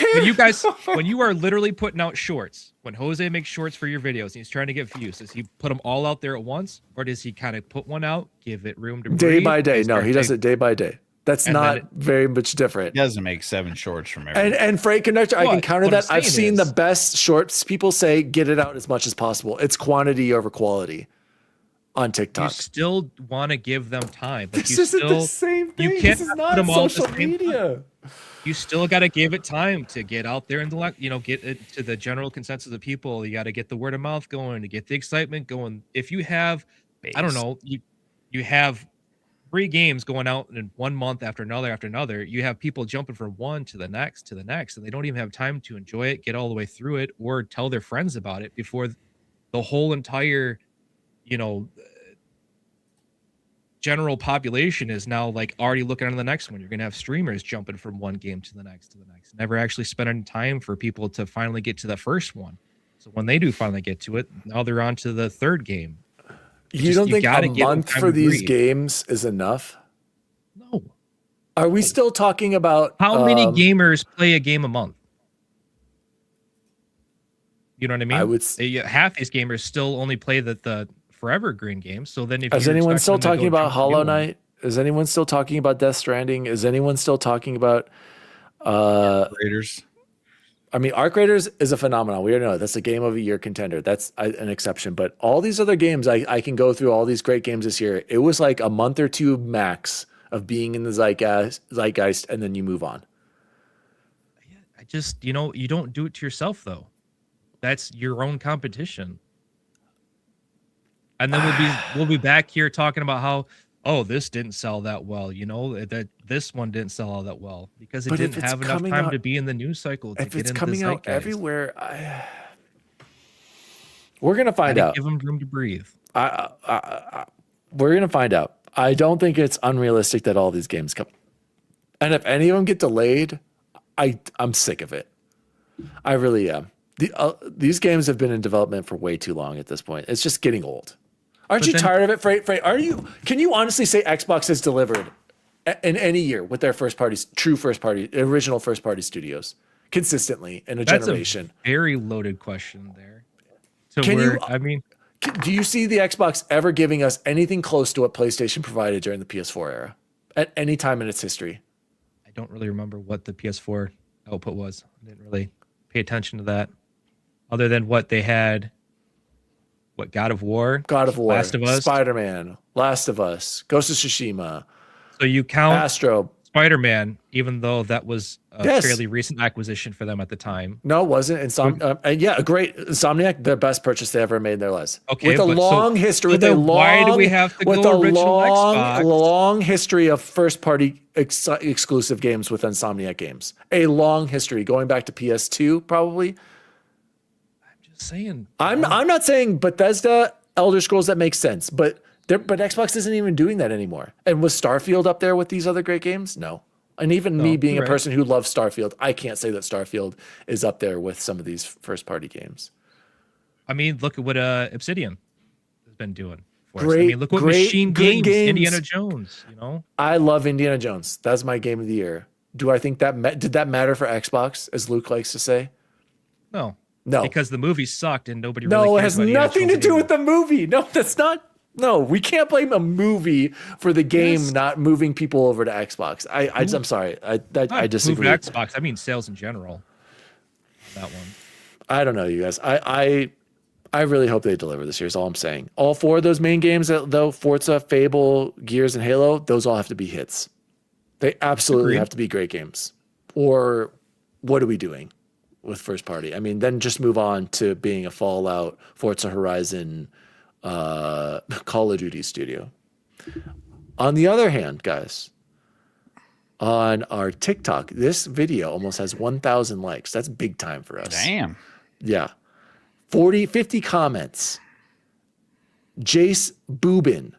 Speaker 4: you are literally putting out shorts, when Jose makes shorts for your videos and he's trying to get views, does he put them all out there at once, or does he kind of put one out, give it room to breathe?
Speaker 2: Day by day. No, he does it day by day. That's not very much different.
Speaker 1: He doesn't make 7 shorts from every.
Speaker 2: And Freight Connector, I can counter that. I've seen the best shorts. People say get it out as much as possible. It's quantity over quality on TikTok.
Speaker 4: You still want to give them time. But
Speaker 2: this isn't the same thing.
Speaker 4: You can't
Speaker 2: this is
Speaker 4: put
Speaker 2: not
Speaker 4: them all
Speaker 2: social media.
Speaker 4: You still got to give it time to get out there and get it to the general consensus of people. You got to get the word of mouth going, to get the excitement going. If you have, I don't know, you have 3 games going out in 1 month after another, you have people jumping from one to the next, and they don't even have time to enjoy it, get all the way through it, or tell their friends about it before the whole entire, general population is now already looking on the next one. You're going to have streamers jumping from one game to the next, never actually spending time for people to finally get to the first one. So when they do finally get to it, now they're on to the third game.
Speaker 2: You don't think a month for these games is enough?
Speaker 4: No.
Speaker 2: Are we still talking about
Speaker 4: how many gamers play a game a month? You know what I mean?
Speaker 2: I would
Speaker 4: half these gamers still only play the forever green games. So then,
Speaker 2: is anyone still talking about Hollow Knight? Is anyone still talking about Death Stranding? Is anyone still talking about
Speaker 1: Raiders?
Speaker 2: I mean, Arc Raiders is a phenomenon. We already know that's a game of a year contender. That's an exception. But all these other games, I can go through all these great games this year. It was like a month or 2 max of being in the zeitgeist, and then you move on.
Speaker 4: I just, you don't do it to yourself, though. That's your own competition. And then we'll be back here talking about how, this didn't sell that well, that this one didn't sell all that well because it didn't have enough time to be in the news cycle.
Speaker 2: If it's coming out everywhere, we're gonna find out.
Speaker 4: Give them room to breathe.
Speaker 2: We're gonna find out. I don't think it's unrealistic that all these games come, and if any of them get delayed, I'm sick of it. I really am. These games have been in development for way too long at this point. It's just getting old. Aren't you tired of it, Freight? Can you honestly say Xbox has delivered in any year with their original first party studios consistently in a generation?
Speaker 4: That's a very loaded question there.
Speaker 2: Do you see the Xbox ever giving us anything close to what PlayStation provided during the PS4 era at any time in its history?
Speaker 4: I don't really remember what the PS4 output was. I didn't really pay attention to that other than what they had. What, God of War,
Speaker 2: Last of Us, Spider-Man, Last of Us, Ghost of Tsushima.
Speaker 4: So you count
Speaker 2: Astro,
Speaker 4: Spider-Man, even though that was a fairly recent acquisition for them at the time.
Speaker 2: No, it wasn't. A great Insomniac, the best purchase they ever made in their lives.
Speaker 4: Okay,
Speaker 2: with a long history.
Speaker 4: Why do we have to go original Xbox?
Speaker 2: Long history of first-party exclusive games with Insomniac games. A long history going back to PS2, probably.
Speaker 4: Saying
Speaker 2: I'm not saying Bethesda, Elder Scrolls, that makes sense, but Xbox isn't even doing that anymore. And was Starfield up there with these other great games? No. And even me being a person who loves Starfield, I can't say that Starfield is up there with some of these first party games.
Speaker 4: I mean, look at what Obsidian has been doing for us. I mean, look what Machine Games, Indiana Jones,
Speaker 2: I love Indiana Jones. That's my game of the year. Do I think that did that matter for Xbox, as Luke likes to say?
Speaker 4: No, because the movie sucked and nobody really cares.
Speaker 2: No, it has nothing to do with the movie. No, that's not. No, we can't blame a movie for the game not moving people over to Xbox. I'm sorry. I disagree.
Speaker 4: Xbox. I mean sales in general. That one.
Speaker 2: I don't know, you guys. I I really hope they deliver this year is all I'm saying. All 4 of those main games, though, Forza, Fable, Gears, and Halo, those all have to be hits. They absolutely have to be great games. Or what are we doing with first party? I mean, then just move on to being a Fallout, Forza Horizon, Call of Duty studio. On the other hand, guys, on our TikTok, this video almost has 1,000 likes. That's big time for us.
Speaker 1: Damn.
Speaker 2: Yeah. 50 comments. Jace Boobin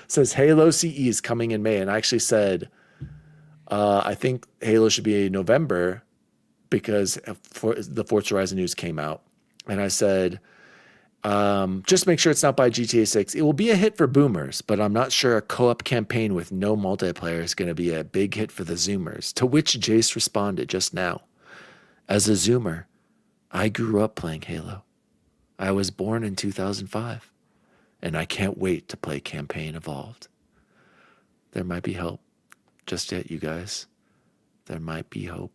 Speaker 2: says Halo CE is coming in May. And I actually said, I think Halo should be in November because the Forza Horizon news came out. And I said, just make sure it's not by GTA 6. It will be a hit for boomers, but I'm not sure a co-op campaign with no multiplayer is going to be a big hit for the Zoomers. To which Jace responded just now, as a Zoomer, I grew up playing Halo. I was born in 2005, and I can't wait to play Campaign Evolved. There might be hope. Just yet, you guys. There might be hope.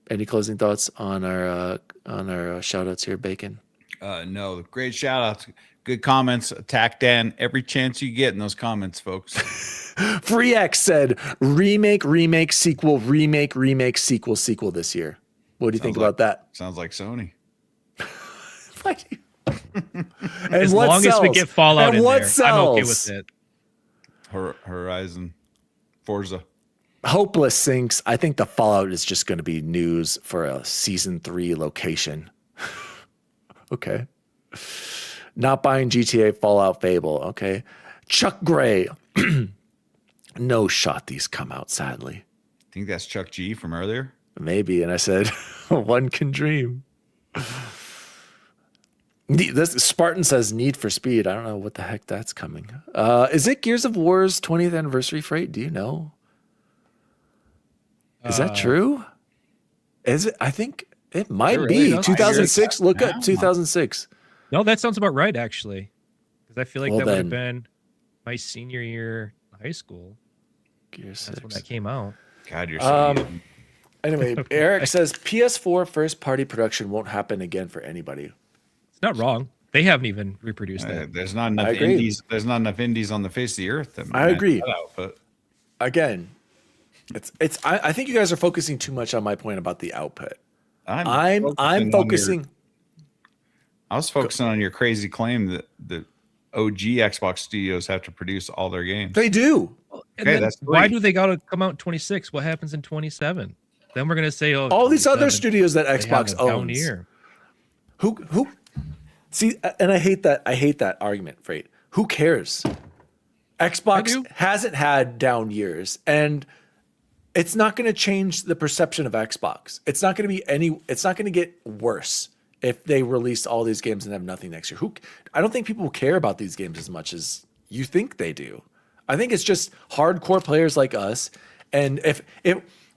Speaker 2: Any closing thoughts on our shout-outs here, Bacon?
Speaker 1: No, great shout-outs. Good comments. Attack Dan every chance you get in those comments, folks.
Speaker 2: FreeX said, remake, sequel, remake, sequel this year. What do you think about that?
Speaker 1: Sounds like Sony.
Speaker 4: As long as we get Fallout in there, I'm okay with it.
Speaker 1: Horizon, Forza.
Speaker 2: Hopeless thinks, I think the Fallout is just going to be news for a season 3 location. Okay. Not buying GTA, Fallout, Fable. Okay. Chuck Gray. No shot these come out, sadly.
Speaker 1: Think that's Chuck G from earlier?
Speaker 2: Maybe. And I said, one can dream. This Spartan says Need for Speed. I don't know what the heck that's coming. Is it Gears of War's 20th anniversary freight? Do you know? Is that true? Is it? I think it might be 2006. Look up 2006.
Speaker 4: No, that sounds about right, actually. Because I feel like that would have been my senior year of high school.
Speaker 2: Gears 6.
Speaker 4: That's when that came out.
Speaker 1: God, you're so young.
Speaker 2: Anyway, Eric says PS4 first party production won't happen again for anybody.
Speaker 4: It's not wrong. They haven't even reproduced that.
Speaker 1: There's not enough indies. There's not enough indies on the face of the earth.
Speaker 2: I agree. Again, I think you guys are focusing too much on my point about the output. I'm focusing.
Speaker 1: I was focusing on your crazy claim that the OG Xbox studios have to produce all their games.
Speaker 2: They do.
Speaker 4: And then why do they got to come out in 26? What happens in 27? Then we're gonna say, oh,
Speaker 2: all these other studios that Xbox owns.
Speaker 4: Year.
Speaker 2: Who? See, and I hate that argument, Freight. Who cares? Xbox hasn't had down years, and it's not going to change the perception of Xbox. It's not going to be it's not going to get worse if they release all these games and have nothing next year. I don't think people care about these games as much as you think they do. I think it's just hardcore players like us. And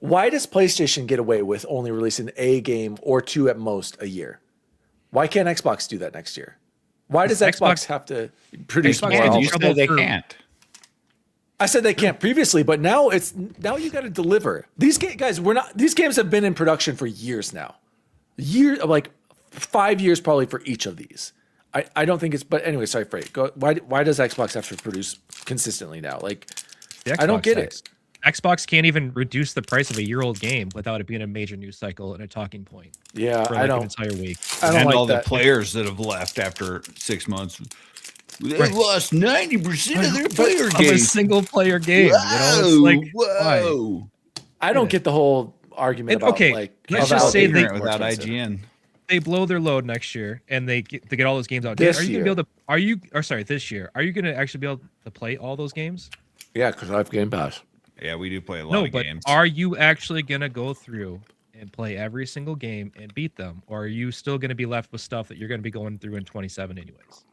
Speaker 2: why does PlayStation get away with only releasing a game or two at most a year? Why can't Xbox do that next year? Why does Xbox have to produce more?
Speaker 1: You said they can't.
Speaker 2: I said they can't previously, but now you got to deliver. These games have been in production for years now. Like 5 years probably for each of these. I don't think it's, but anyway, sorry, Freight. Why does Xbox have to produce consistently now? Like, I don't get it.
Speaker 4: Xbox can't even reduce the price of a year-old game without it being a major news cycle and a talking point.
Speaker 2: Yeah,
Speaker 4: for like an entire week.
Speaker 1: And all the players that have left after 6 months. They've lost 90% of their player game.
Speaker 4: A single-player game.
Speaker 1: Whoa,
Speaker 4: it's like,
Speaker 1: whoa.
Speaker 2: I don't get the whole argument about
Speaker 4: let's just say they
Speaker 1: without IGN.
Speaker 4: They blow their load next year and they get all those games out.
Speaker 2: This
Speaker 4: year. This year, are you gonna actually be able to play all those games?
Speaker 2: Yeah, because I have Game Pass.
Speaker 1: Yeah, we do play a lot of games.
Speaker 4: Are you actually gonna go through and play every single game and beat them, or are you still gonna be left with stuff that you're gonna be going through in 27 anyways?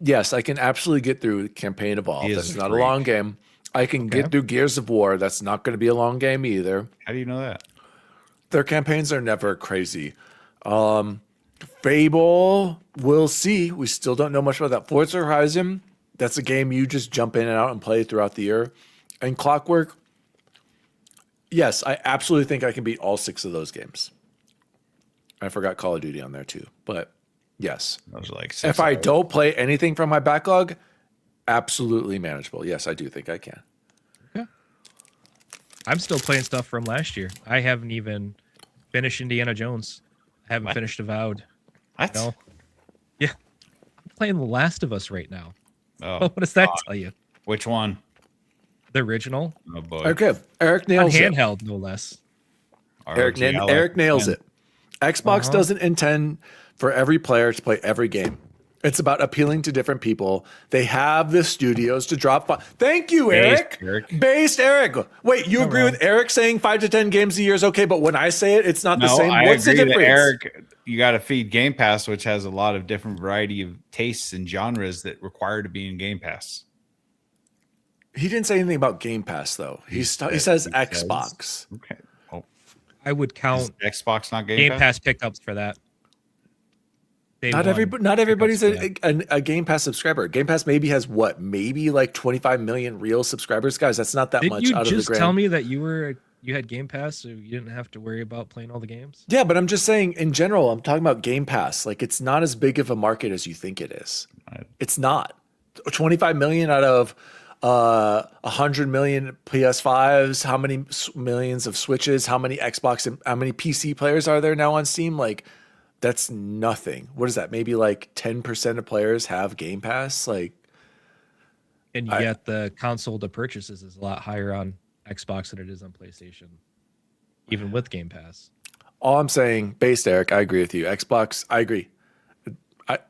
Speaker 2: Yes, I can absolutely get through Campaign Evolved. That's not a long game. I can get through Gears of War. That's not going to be a long game either.
Speaker 1: How do you know that?
Speaker 2: Their campaigns are never crazy. Fable, we'll see. We still don't know much about that. Forza Horizon, that's a game you just jump in and out and play throughout the year. And Clockwork, yes, I absolutely think I can beat all 6 of those games. I forgot Call of Duty on there too. But yes,
Speaker 1: Those are like 6
Speaker 2: if I
Speaker 1: hours.
Speaker 2: don't play anything from my backlog, absolutely manageable. Yes, I do think I can.
Speaker 4: Okay. I'm still playing stuff from last year. I haven't even finished Indiana Jones. I haven't finished Avowed.
Speaker 1: What?
Speaker 4: No. Yeah. I'm playing The Last of Us right now.
Speaker 1: Oh,
Speaker 4: What does that tell you?
Speaker 1: which one?
Speaker 4: The original?
Speaker 1: Oh boy.
Speaker 2: Okay, Eric
Speaker 4: On
Speaker 2: nails it.
Speaker 4: handheld, no less.
Speaker 2: Eric
Speaker 1: ROG,
Speaker 2: nails it. Xbox
Speaker 4: Uh-huh.
Speaker 2: doesn't intend for every player to play every game. It's about appealing to different people. They have the studios to drop. Thank you,
Speaker 1: Based
Speaker 2: Eric. Based Eric. Wait, you agree with Eric saying 5 to 10 games a year is okay, but when I say it, it's not the same.
Speaker 1: I
Speaker 2: What's the
Speaker 1: agree
Speaker 2: difference?
Speaker 1: that Eric, you got to feed Game Pass, which has a lot of different variety of tastes and genres that require to be in Game Pass.
Speaker 2: He didn't say anything about Game Pass though. He says Xbox.
Speaker 1: Okay. Oh,
Speaker 4: I would count
Speaker 1: is Xbox not
Speaker 4: Game
Speaker 1: Pass?
Speaker 4: Pass pickups for that.
Speaker 2: Not everybody's a Game Pass subscriber. Game Pass maybe has what? Maybe like 25 million real subscribers. Guys, that's not that
Speaker 4: Didn't
Speaker 2: much
Speaker 4: you
Speaker 2: out of the
Speaker 4: just
Speaker 2: grand.
Speaker 4: tell me that you had Game Pass, so you didn't have to worry about playing all the games?
Speaker 2: Yeah, but I'm just saying in general, I'm talking about Game Pass. Like it's not as big of a market as you think it is. It's not. 25 million out of 100 million PS5s, how many millions of Switches, how many Xbox and how many PC players are there now on Steam? Like that's nothing. What is that? Maybe like 10% of players have Game Pass. Like,
Speaker 4: And yet the console to purchases is a lot higher on Xbox than it is on PlayStation, even with Game Pass.
Speaker 2: all I'm saying, based Eric, I agree with you. Xbox, I agree.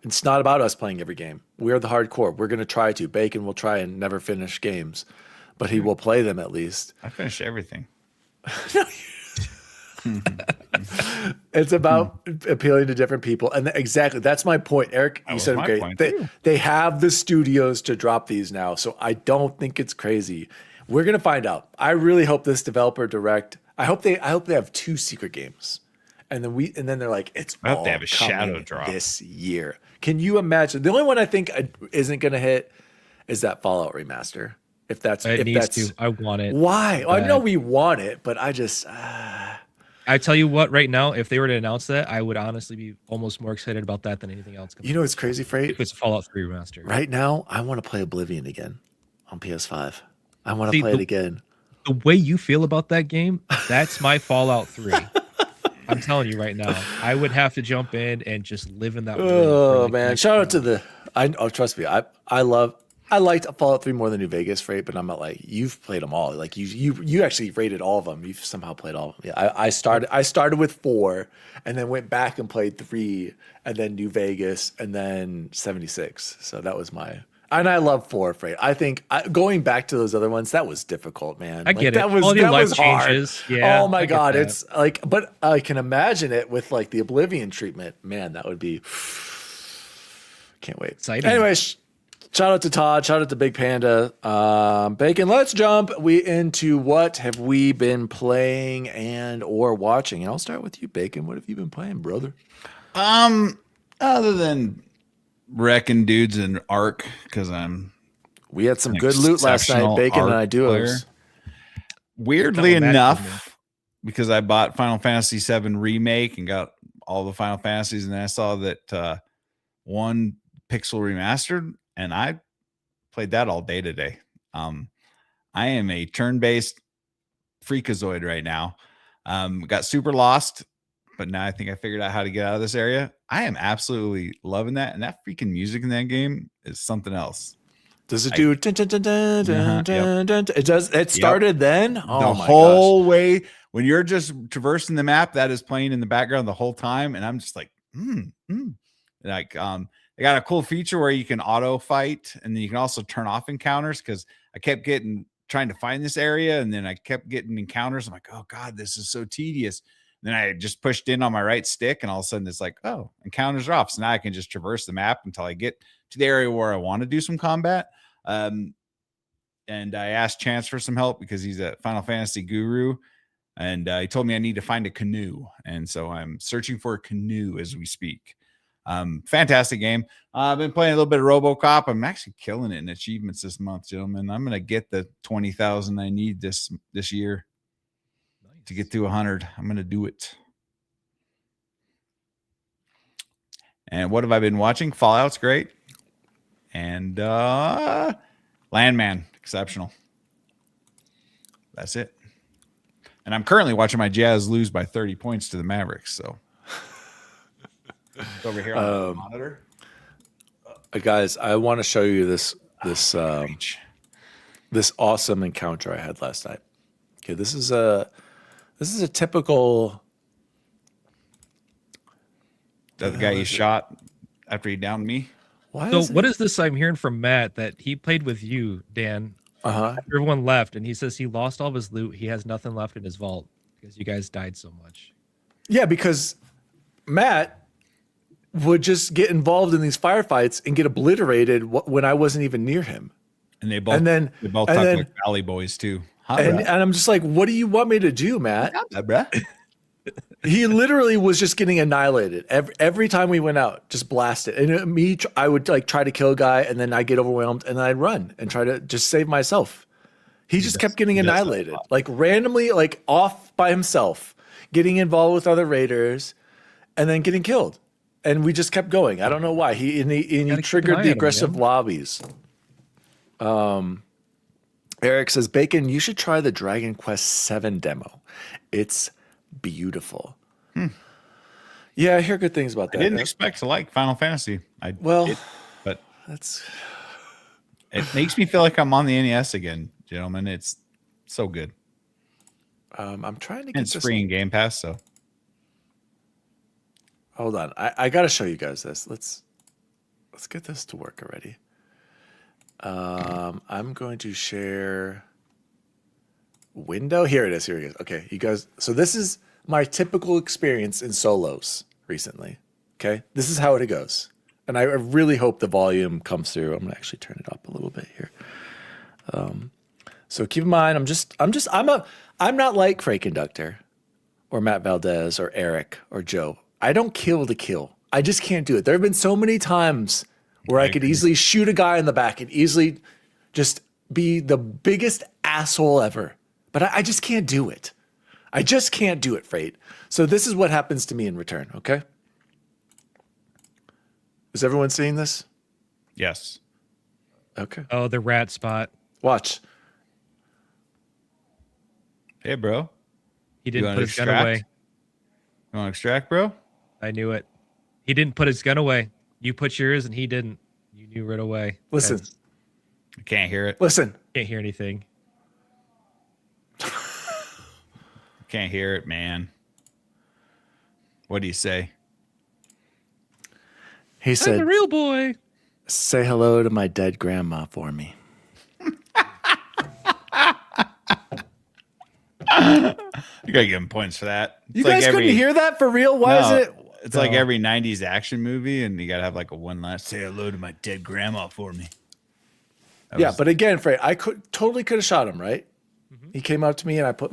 Speaker 2: It's not about us playing every game. We're the hardcore. We're going to try to. Bacon will try and never finish games, but he will play them at least.
Speaker 1: I finished everything.
Speaker 2: It's about appealing to different people. And exactly, that's my point. Eric, you said it great. They have the studios to drop these now, so I don't think it's crazy. We're going to find out. I really hope this developer direct, I hope they have 2 secret games. And then they're like, it's
Speaker 1: I hope
Speaker 2: all
Speaker 1: they have a
Speaker 2: coming
Speaker 1: shadow drop
Speaker 2: this year. Can you imagine? The only one I think isn't going to hit is that Fallout remaster. If that's
Speaker 4: I want it.
Speaker 2: Why? I know we want it, but I just
Speaker 4: I tell you what, right now, if they were to announce that, I would honestly be almost more excited about that than anything else.
Speaker 2: You know, it's crazy, Freight.
Speaker 4: If it's a Fallout 3 remaster.
Speaker 2: Right now, I want to play Oblivion again on PS5. I want to play it again.
Speaker 4: The way you feel about that game, that's my Fallout 3. I'm telling you right now, I would have to jump in and just live in that world.
Speaker 2: Oh man! Shout out to the. Trust me, I liked Fallout 3 more than New Vegas, Freight, but I'm not like you've played them all. Like you actually rated all of them. You've somehow played all of them. Yeah, I started with 4, and then went back and played 3, and then New Vegas, and then 76. So that was my. And I love 4, Freight. I think going back to those other ones, that was difficult, man.
Speaker 4: I get it.
Speaker 2: That was hard.
Speaker 4: Yeah,
Speaker 2: oh my god, it's like, but I can imagine it with like the Oblivion treatment. Man, that would be. Can't wait.
Speaker 4: Exciting.
Speaker 2: Anyways, shout out to Todd. Shout out to Big Panda. Bacon. Let's jump into what have we been playing and or watching. And I'll start with you, Bacon. What have you been playing, brother?
Speaker 1: Other than wrecking dudes in Ark, because
Speaker 2: we had some good loot last night. Bacon and I duos.
Speaker 1: Weirdly enough, because I bought Final Fantasy VII Remake and got all the Final Fantasies, and then I saw that 1 Pixel Remastered, and I played that all day today. I am a turn-based freakazoid right now. Got super lost, but now I think I figured out how to get out of this area. I am absolutely loving that, and that freaking music in that game is something else.
Speaker 2: Does it do? It does. It started then. Oh
Speaker 1: the
Speaker 2: my
Speaker 1: whole way when you're just traversing the map, that is playing in the background the whole time, and I'm just like, like they got a cool feature where you can auto fight, and then you can also turn off encounters, because I kept trying to find this area, and then I kept getting encounters. I'm like, oh god, this is so tedious. And then I just pushed in on my right stick, and all of a sudden it's like, oh, encounters are off. So now I can just traverse the map until I get to the area where I want to do some combat. And I asked Chance for some help because he's a Final Fantasy guru, and he told me I need to find a canoe, and so I'm searching for a canoe as we speak. Fantastic game. I've been playing a little bit of RoboCop. I'm actually killing it in achievements this month, gentlemen. I'm gonna get the 20,000 I need this year to get to 100. I'm gonna do it. And what have I been watching? Fallout's great. And Landman, exceptional. That's it. And I'm currently watching my Jazz lose by 30 points to the Mavericks. So it's over here on the monitor.
Speaker 2: Guys, I want to show you this awesome encounter I had last night. Okay, this is a typical.
Speaker 1: That the guy you shot after he downed me.
Speaker 4: What is this I'm hearing from Matt that he played with you, Dan? Everyone left, and he says he lost all of his loot. He has nothing left in his vault because you guys died so much.
Speaker 2: Yeah, because Matt would just get involved in these firefights and get obliterated when I wasn't even near him.
Speaker 1: And they both talk like Valley Boys too.
Speaker 2: And I'm just like, what do you want me to do, Matt? He literally was just getting annihilated every time we went out, just blasted. And I would like try to kill a guy, and then I get overwhelmed, and then I'd run and try to just save myself. He just kept getting annihilated, like randomly, like off by himself, getting involved with other raiders, and then getting killed. And we just kept going. I don't know why. He triggered the aggressive lobbies. Eric says, Bacon, you should try the Dragon Quest VII demo. It's beautiful. Yeah, I hear good things about that.
Speaker 1: I didn't expect to like Final Fantasy. But it makes me feel like I'm on the NES again, gentlemen. It's so good.
Speaker 2: I'm trying to get
Speaker 1: it's free in Game Pass, so
Speaker 2: hold on. I gotta show you guys this. Let's get this to work already. I'm going to share window. Here it is. Here it is. Okay, you guys. So this is my typical experience in solos recently. Okay, this is how it goes, and I really hope the volume comes through. I'm gonna actually turn it up a little bit here. So keep in mind, I'm not like Craig Conductor, or Matt Valdez, or Eric, or Joe. I don't kill to kill. I just can't do it. There have been so many times where I could easily shoot a guy in the back and easily just be the biggest asshole ever. But I just can't do it. I just can't do it, Freight. So this is what happens to me in return, okay? Is everyone seeing this?
Speaker 1: yes.
Speaker 2: Okay.
Speaker 4: Oh, the rat spot.
Speaker 2: Watch.
Speaker 1: Hey, bro.
Speaker 4: He didn't put his gun away.
Speaker 1: You want to extract, bro?
Speaker 4: I knew it. He didn't put his gun away. You put yours, and he didn't. You knew right away.
Speaker 2: Listen.
Speaker 1: I can't hear it.
Speaker 2: Listen.
Speaker 4: Can't hear anything.
Speaker 1: Can't hear it, man. What do you say?
Speaker 2: He
Speaker 4: I'm
Speaker 2: said,
Speaker 4: the real boy.
Speaker 2: say hello to my dead grandma for me.
Speaker 1: You gotta give him points for that.
Speaker 2: You guys couldn't hear that for real? Why is it?
Speaker 1: It's like every 90s action movie, and you gotta have like a one last say hello to my dead grandma for me.
Speaker 2: But again, Frey, I totally could have shot him, right? Mm-hmm. He came up to me and I put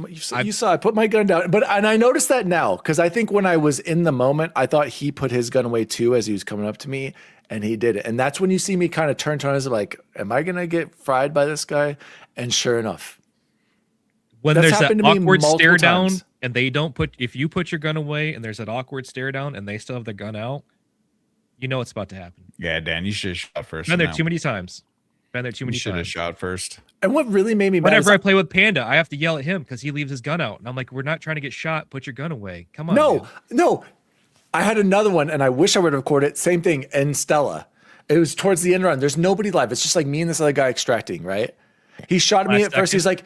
Speaker 2: I put my gun down. And I noticed that now, because I think when I was in the moment, I thought he put his gun away too as he was coming up to me, and he did it. And that's when you see me kind of turn as like, am I gonna get fried by this guy? And sure enough.
Speaker 4: When there's that awkward stare down and they don't if you put your gun away and there's that awkward stare down and they still have their gun out, you know what's about to happen.
Speaker 1: Yeah, Dan, you should have shot first.
Speaker 4: Been there too many times. You
Speaker 1: should have shot first.
Speaker 2: And what really made me mad
Speaker 4: whenever I play with Panda, I have to yell at him because he leaves his gun out. And I'm like, we're not trying to get shot. Put your gun away. Come on.
Speaker 2: No. I had another one and I wish I would have recorded it. Same thing in Stella. It was towards the end run. There's nobody live. It's just like me and this other guy extracting, right? He shot me at first. He's like,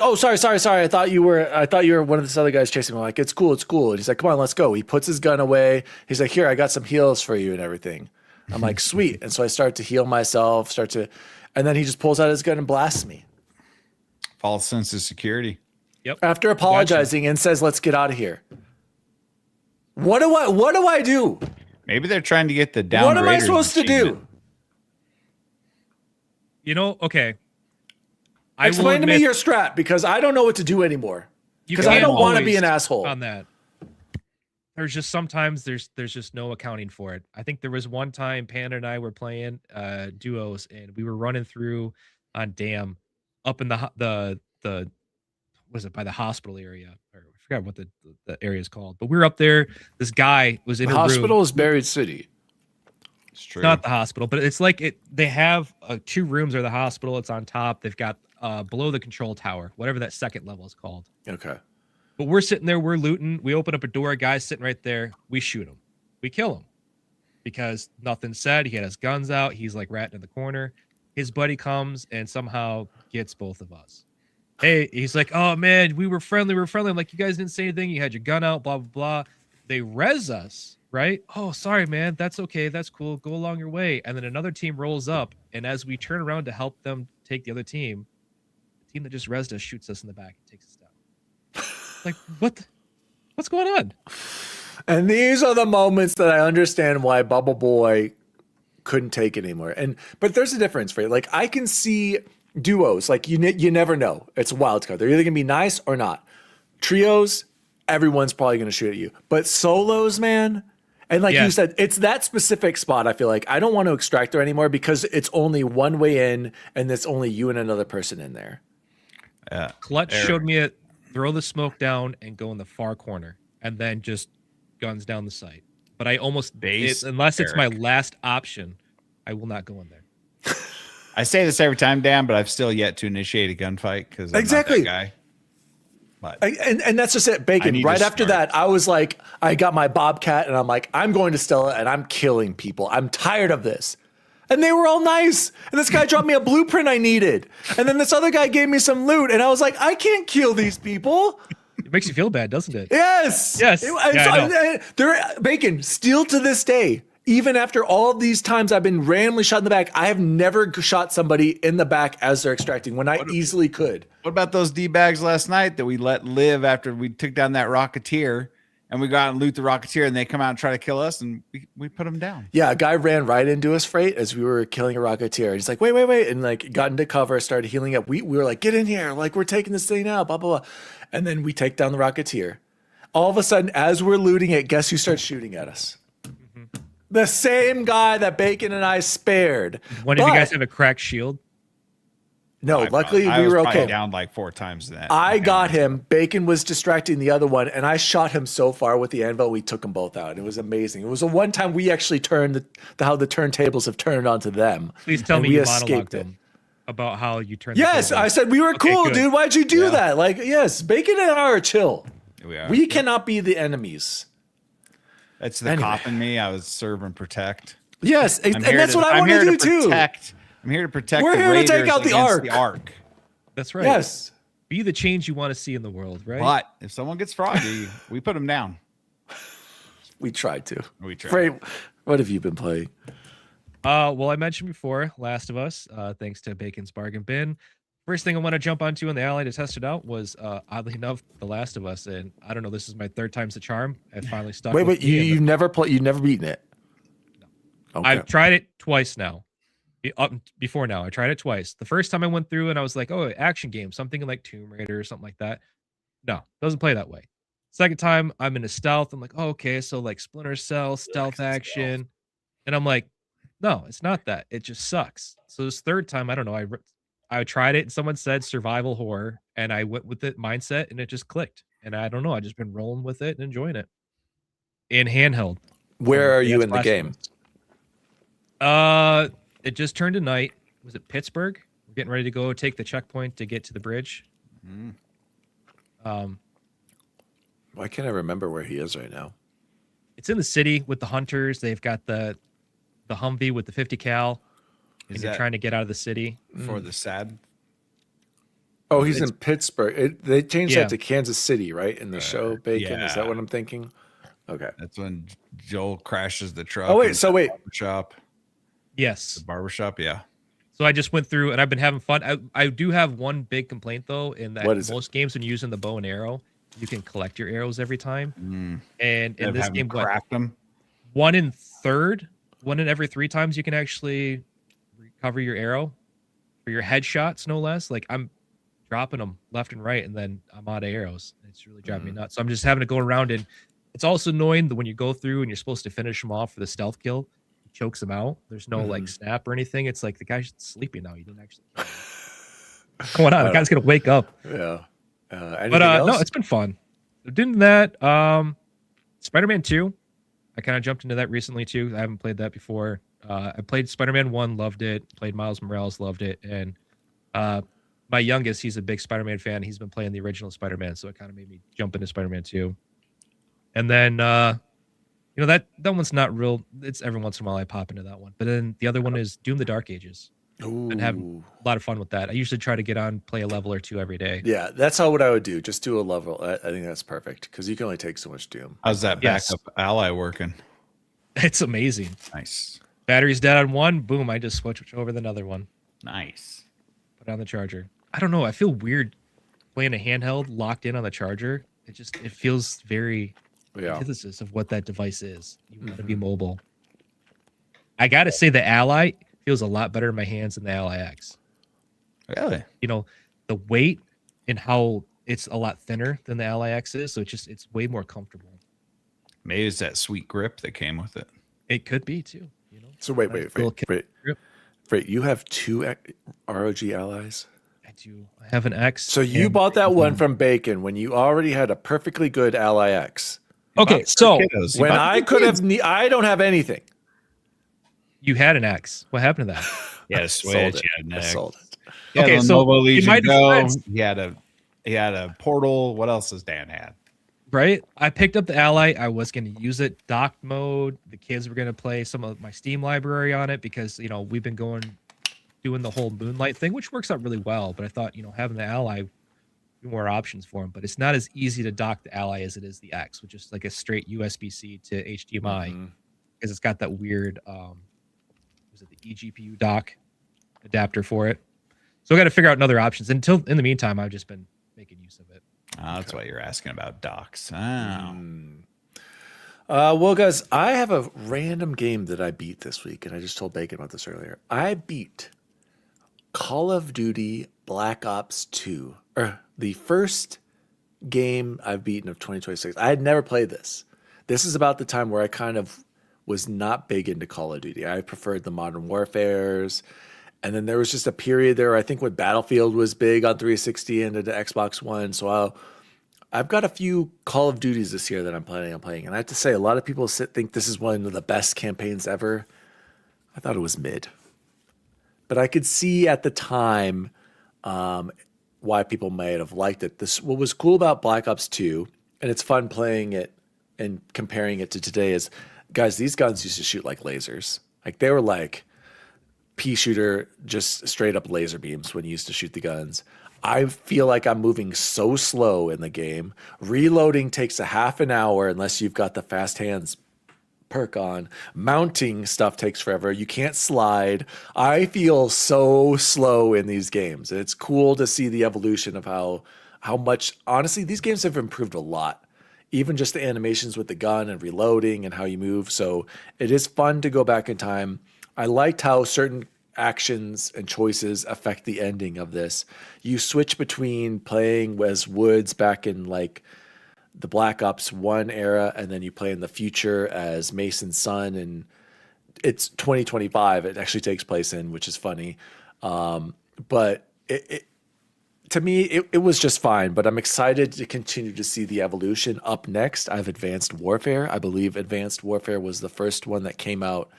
Speaker 2: oh, sorry. I thought you were one of this other guys chasing me. I'm like, it's cool. And he's like, come on, let's go. He puts his gun away. He's like, here, I got some heals for you and everything. I'm like, sweet. And so I start to heal myself, and then he just pulls out his gun and blasts me.
Speaker 1: False sense of security.
Speaker 4: Yep.
Speaker 2: After apologizing and says, let's get out of here. What do I do?
Speaker 1: Maybe they're trying to get the down.
Speaker 2: What am I supposed to do?
Speaker 4: You know, okay.
Speaker 2: Explain to me your strat, because I don't know what to do anymore. Because I don't want to be an asshole.
Speaker 4: On that. There's just sometimes there's just no accounting for it. I think there was one time Panda and I were playing duos and we were running through on Dam up in the was it by the hospital area, or I forgot what the area is called, but we were up there. This guy was in
Speaker 2: the
Speaker 4: a room.
Speaker 2: Hospital is Buried City.
Speaker 1: It's true.
Speaker 4: Not the hospital, but it's like they have 2 rooms are the hospital. It's on top. They've got below the control tower, whatever that second level is called.
Speaker 2: Okay.
Speaker 4: But we're sitting there, we're looting. We open up a door, a guy's sitting right there. We shoot him. We kill him because nothing said. He had his guns out. He's like ratting in the corner. His buddy comes and somehow gets both of us. Hey, he's like, oh man, we were friendly. I'm like, you guys didn't say anything. You had your gun out, blah, blah, blah. They res us, right? Oh, sorry, man. That's okay. That's cool. Go along your way. And then another team rolls up. And as we turn around to help them take the other team, the team that just resed us shoots us in the back and takes us down. Like, what's going on?
Speaker 2: And these are the moments that I understand why Bubble Boy couldn't take it anymore. But there's a difference, right? Like, I can see duos, like you never know. It's a wild card. They're either gonna be nice or not. Trios, everyone's probably gonna shoot at you. But solos, man, and like you said, it's that specific spot. I feel like I don't want to extract there anymore because it's only one way in, and it's only you and another person in there.
Speaker 4: Clutch showed me it. Throw the smoke down and go in the far corner, and then just guns down the sight. But I almost unless it's my last option, I will not go in there.
Speaker 1: I say this every time, Dan, but I've still yet to initiate a gunfight because I'm not that guy. But
Speaker 2: and that's just it, Bacon. Right after that, I was like, I got my Bobcat, and I'm like, I'm going to Stella, and I'm killing people. I'm tired of this. And they were all nice. And this guy dropped me a blueprint I needed. And then this other guy gave me some loot. And I was like, I can't kill these people.
Speaker 4: It makes you feel bad, doesn't it?
Speaker 2: Yes. Bacon, still to this day, even after all these times I've been randomly shot in the back, I have never shot somebody in the back as they're extracting when I easily could.
Speaker 1: What about those D-bags last night that we let live after we took down that Rocketeer? And we go out and loot the Rocketeer, and they come out and try to kill us, and we put them down.
Speaker 2: Yeah, a guy ran right into us, Freight, as we were killing a Rocketeer. He's like, wait, and like got into cover, started healing up. We were like, get in here, like we're taking this thing out, blah, blah, blah. And then we take down the Rocketeer. All of a sudden, as we're looting it, guess who starts shooting at us? Mm-hmm. The same guy that Bacon and I spared.
Speaker 4: One of you guys have a cracked shield?
Speaker 2: No, luckily we were okay.
Speaker 1: Down like 4 times that.
Speaker 2: I got him. Bacon was distracting the other one, and I shot him so far with the anvil, we took them both out. It was amazing. It was the one time we actually turned how the turntables have turned onto them.
Speaker 4: Please tell me you monologued them about how you turned.
Speaker 2: Yes, I said we were cool, good. Dude. Why'd you do that? Like, yes, Bacon and I are chill. We cannot be the enemies.
Speaker 1: That's the cop in me. I was serve and protect.
Speaker 2: Yes, and that's what I want to do too.
Speaker 1: I'm here to protect.
Speaker 2: We're here to take out the
Speaker 1: Ark.
Speaker 4: That's right.
Speaker 2: Yes.
Speaker 4: Be the change you want to see in the world, right?
Speaker 1: But if someone gets froggy, we put them down.
Speaker 2: We tried to.
Speaker 1: We tried.
Speaker 2: Freight, what have you been playing?
Speaker 4: Well, I mentioned before, Last of Us, thanks to Bacon's Bargain Bin. First thing I want to jump onto in the alley to test it out was, oddly enough, The Last of Us. And I don't know, this is my 3rd time's the charm. I finally stuck with it.
Speaker 2: You've never beaten it?
Speaker 4: No. Okay. I've tried it twice now. Before now, I tried it twice. The first time I went through and I was like, oh, action game, something like Tomb Raider or something like that. No, doesn't play that way. Second time, I'm into stealth. I'm like, oh, okay, so like Splinter Cell, stealth action. And I'm like, no, it's not that. It just sucks. So this third time, I don't know, I tried it and someone said survival horror and I went with it mindset and it just clicked. And I don't know, I've just been rolling with it and enjoying it. In handheld.
Speaker 2: Where are you in the game?
Speaker 4: It just turned to night. Was it Pittsburgh? We're getting ready to go take the checkpoint to get to the bridge.
Speaker 2: Why can't I remember where he is right now?
Speaker 4: It's in the city with the hunters. They've got the Humvee with the 50 cal. And you're trying to get out of the city.
Speaker 1: For the sad?
Speaker 2: Oh, he's in Pittsburgh. They changed that to Kansas City, right? In the show, Bacon. Yeah. Is that what I'm thinking? Okay.
Speaker 1: That's when Joel crashes the truck.
Speaker 2: Oh, wait. So wait.
Speaker 1: Barbershop.
Speaker 4: Yes.
Speaker 1: The barbershop, yeah.
Speaker 4: So I just went through and I've been having fun. I do have one big complaint though, in that most games when you're using the bow and arrow, you can collect your arrows every time. And in this game,
Speaker 1: craft them.
Speaker 4: 1 in every 3 times you can actually recover your arrow for your headshots, no less. Like I'm dropping them left and right, and then I'm out of arrows. It's really driving me nuts. So I'm just having to go around, and it's also annoying that when you go through and you're supposed to finish them off for the stealth kill, he chokes them out. There's no like snap or anything. It's like the guy's sleeping now. You didn't actually. What's going on? The guy's gonna wake up.
Speaker 2: Yeah.
Speaker 4: But no, it's been fun. Didn't that Spider-Man 2? I kind of jumped into that recently too. I haven't played that before. I played Spider-Man 1, loved it. Played Miles Morales, loved it. And my youngest, he's a big Spider-Man fan. He's been playing the original Spider-Man, so it kind of made me jump into Spider-Man 2. And then, that one's not real. It's every once in a while I pop into that one. But then the other one is Doom: The Dark Ages.
Speaker 2: Ooh.
Speaker 4: And having a lot of fun with that. I usually try to get on, play a level or two every day.
Speaker 2: Yeah, that's what I would do. Just do a level. I think that's perfect because you can only take so much Doom.
Speaker 1: How's that backup ally working?
Speaker 4: It's amazing.
Speaker 1: Nice.
Speaker 4: Battery's dead on one. Boom, I just switch over to another one.
Speaker 1: Nice.
Speaker 4: Put on the charger. I don't know. I feel weird playing a handheld locked in on the charger. It feels very antithesis of what that device is. You want to be mobile. I got to say the Ally feels a lot better in my hands than the Ally X.
Speaker 1: Really?
Speaker 4: The weight and how it's a lot thinner than the Ally X is, so it's way more comfortable.
Speaker 1: Maybe it's that sweet grip that came with it.
Speaker 4: It could be too.
Speaker 2: So wait. You have 2 ROG allies?
Speaker 4: I do. I have an X.
Speaker 2: So you bought that one from Bacon when you already had a perfectly good Ally X.
Speaker 4: Okay, so
Speaker 2: when I could have, I don't have anything.
Speaker 4: You had an X. What happened to that?
Speaker 1: Yeah, Switch.
Speaker 2: I sold it.
Speaker 1: Okay, so in my defense, he had a Portal. What else does Dan have?
Speaker 4: Right, I picked up the Ally. I was going to use it docked mode. The kids were going to play some of my Steam library on it because we've been doing the whole Moonlight thing, which works out really well. But I thought having the Ally, more options for them. But it's not as easy to dock the Ally as it is the X, which is like a straight USB-C to HDMI because it's got that weird the eGPU dock adapter for it. So I got to figure out another options. In the meantime, I've just been making use of it.
Speaker 1: That's why you're asking about docks. Oh.
Speaker 2: Well, guys, I have a random game that I beat this week, and I just told Bacon about this earlier. I beat Call of Duty Black Ops 2, or the first game I've beaten of 2026. I had never played this. This is about the time where I kind of was not big into Call of Duty. I preferred the Modern Warfares. And then there was just a period there, I think, when Battlefield was big on 360 and into Xbox One. So I've got a few Call of Duties this year that I'm planning on playing. And I have to say, a lot of people think this is one of the best campaigns ever. I thought it was mid. But I could see at the time why people might have liked it. What was cool about Black Ops 2, and it's fun playing it and comparing it to today, is, guys, these guns used to shoot like lasers. Like they were like pea shooter, just straight up laser beams when you used to shoot the guns. I feel like I'm moving so slow in the game. Reloading takes a half an hour unless you've got the fast hands perk on. Mounting stuff takes forever. You can't slide. I feel so slow in these games. And it's cool to see the evolution of how much, honestly, these games have improved a lot. Even just the animations with the gun and reloading and how you move. So it is fun to go back in time. I liked how certain actions and choices affect the ending of this. You switch between playing as Woods back in like the Black Ops 1 era, and then you play in the future as Mason's son, and it's 2025 it actually takes place in, which is funny. But to me, it was just fine, but I'm excited to continue to see the evolution. Up next, I have Advanced Warfare. I believe Advanced Warfare was the first one that came out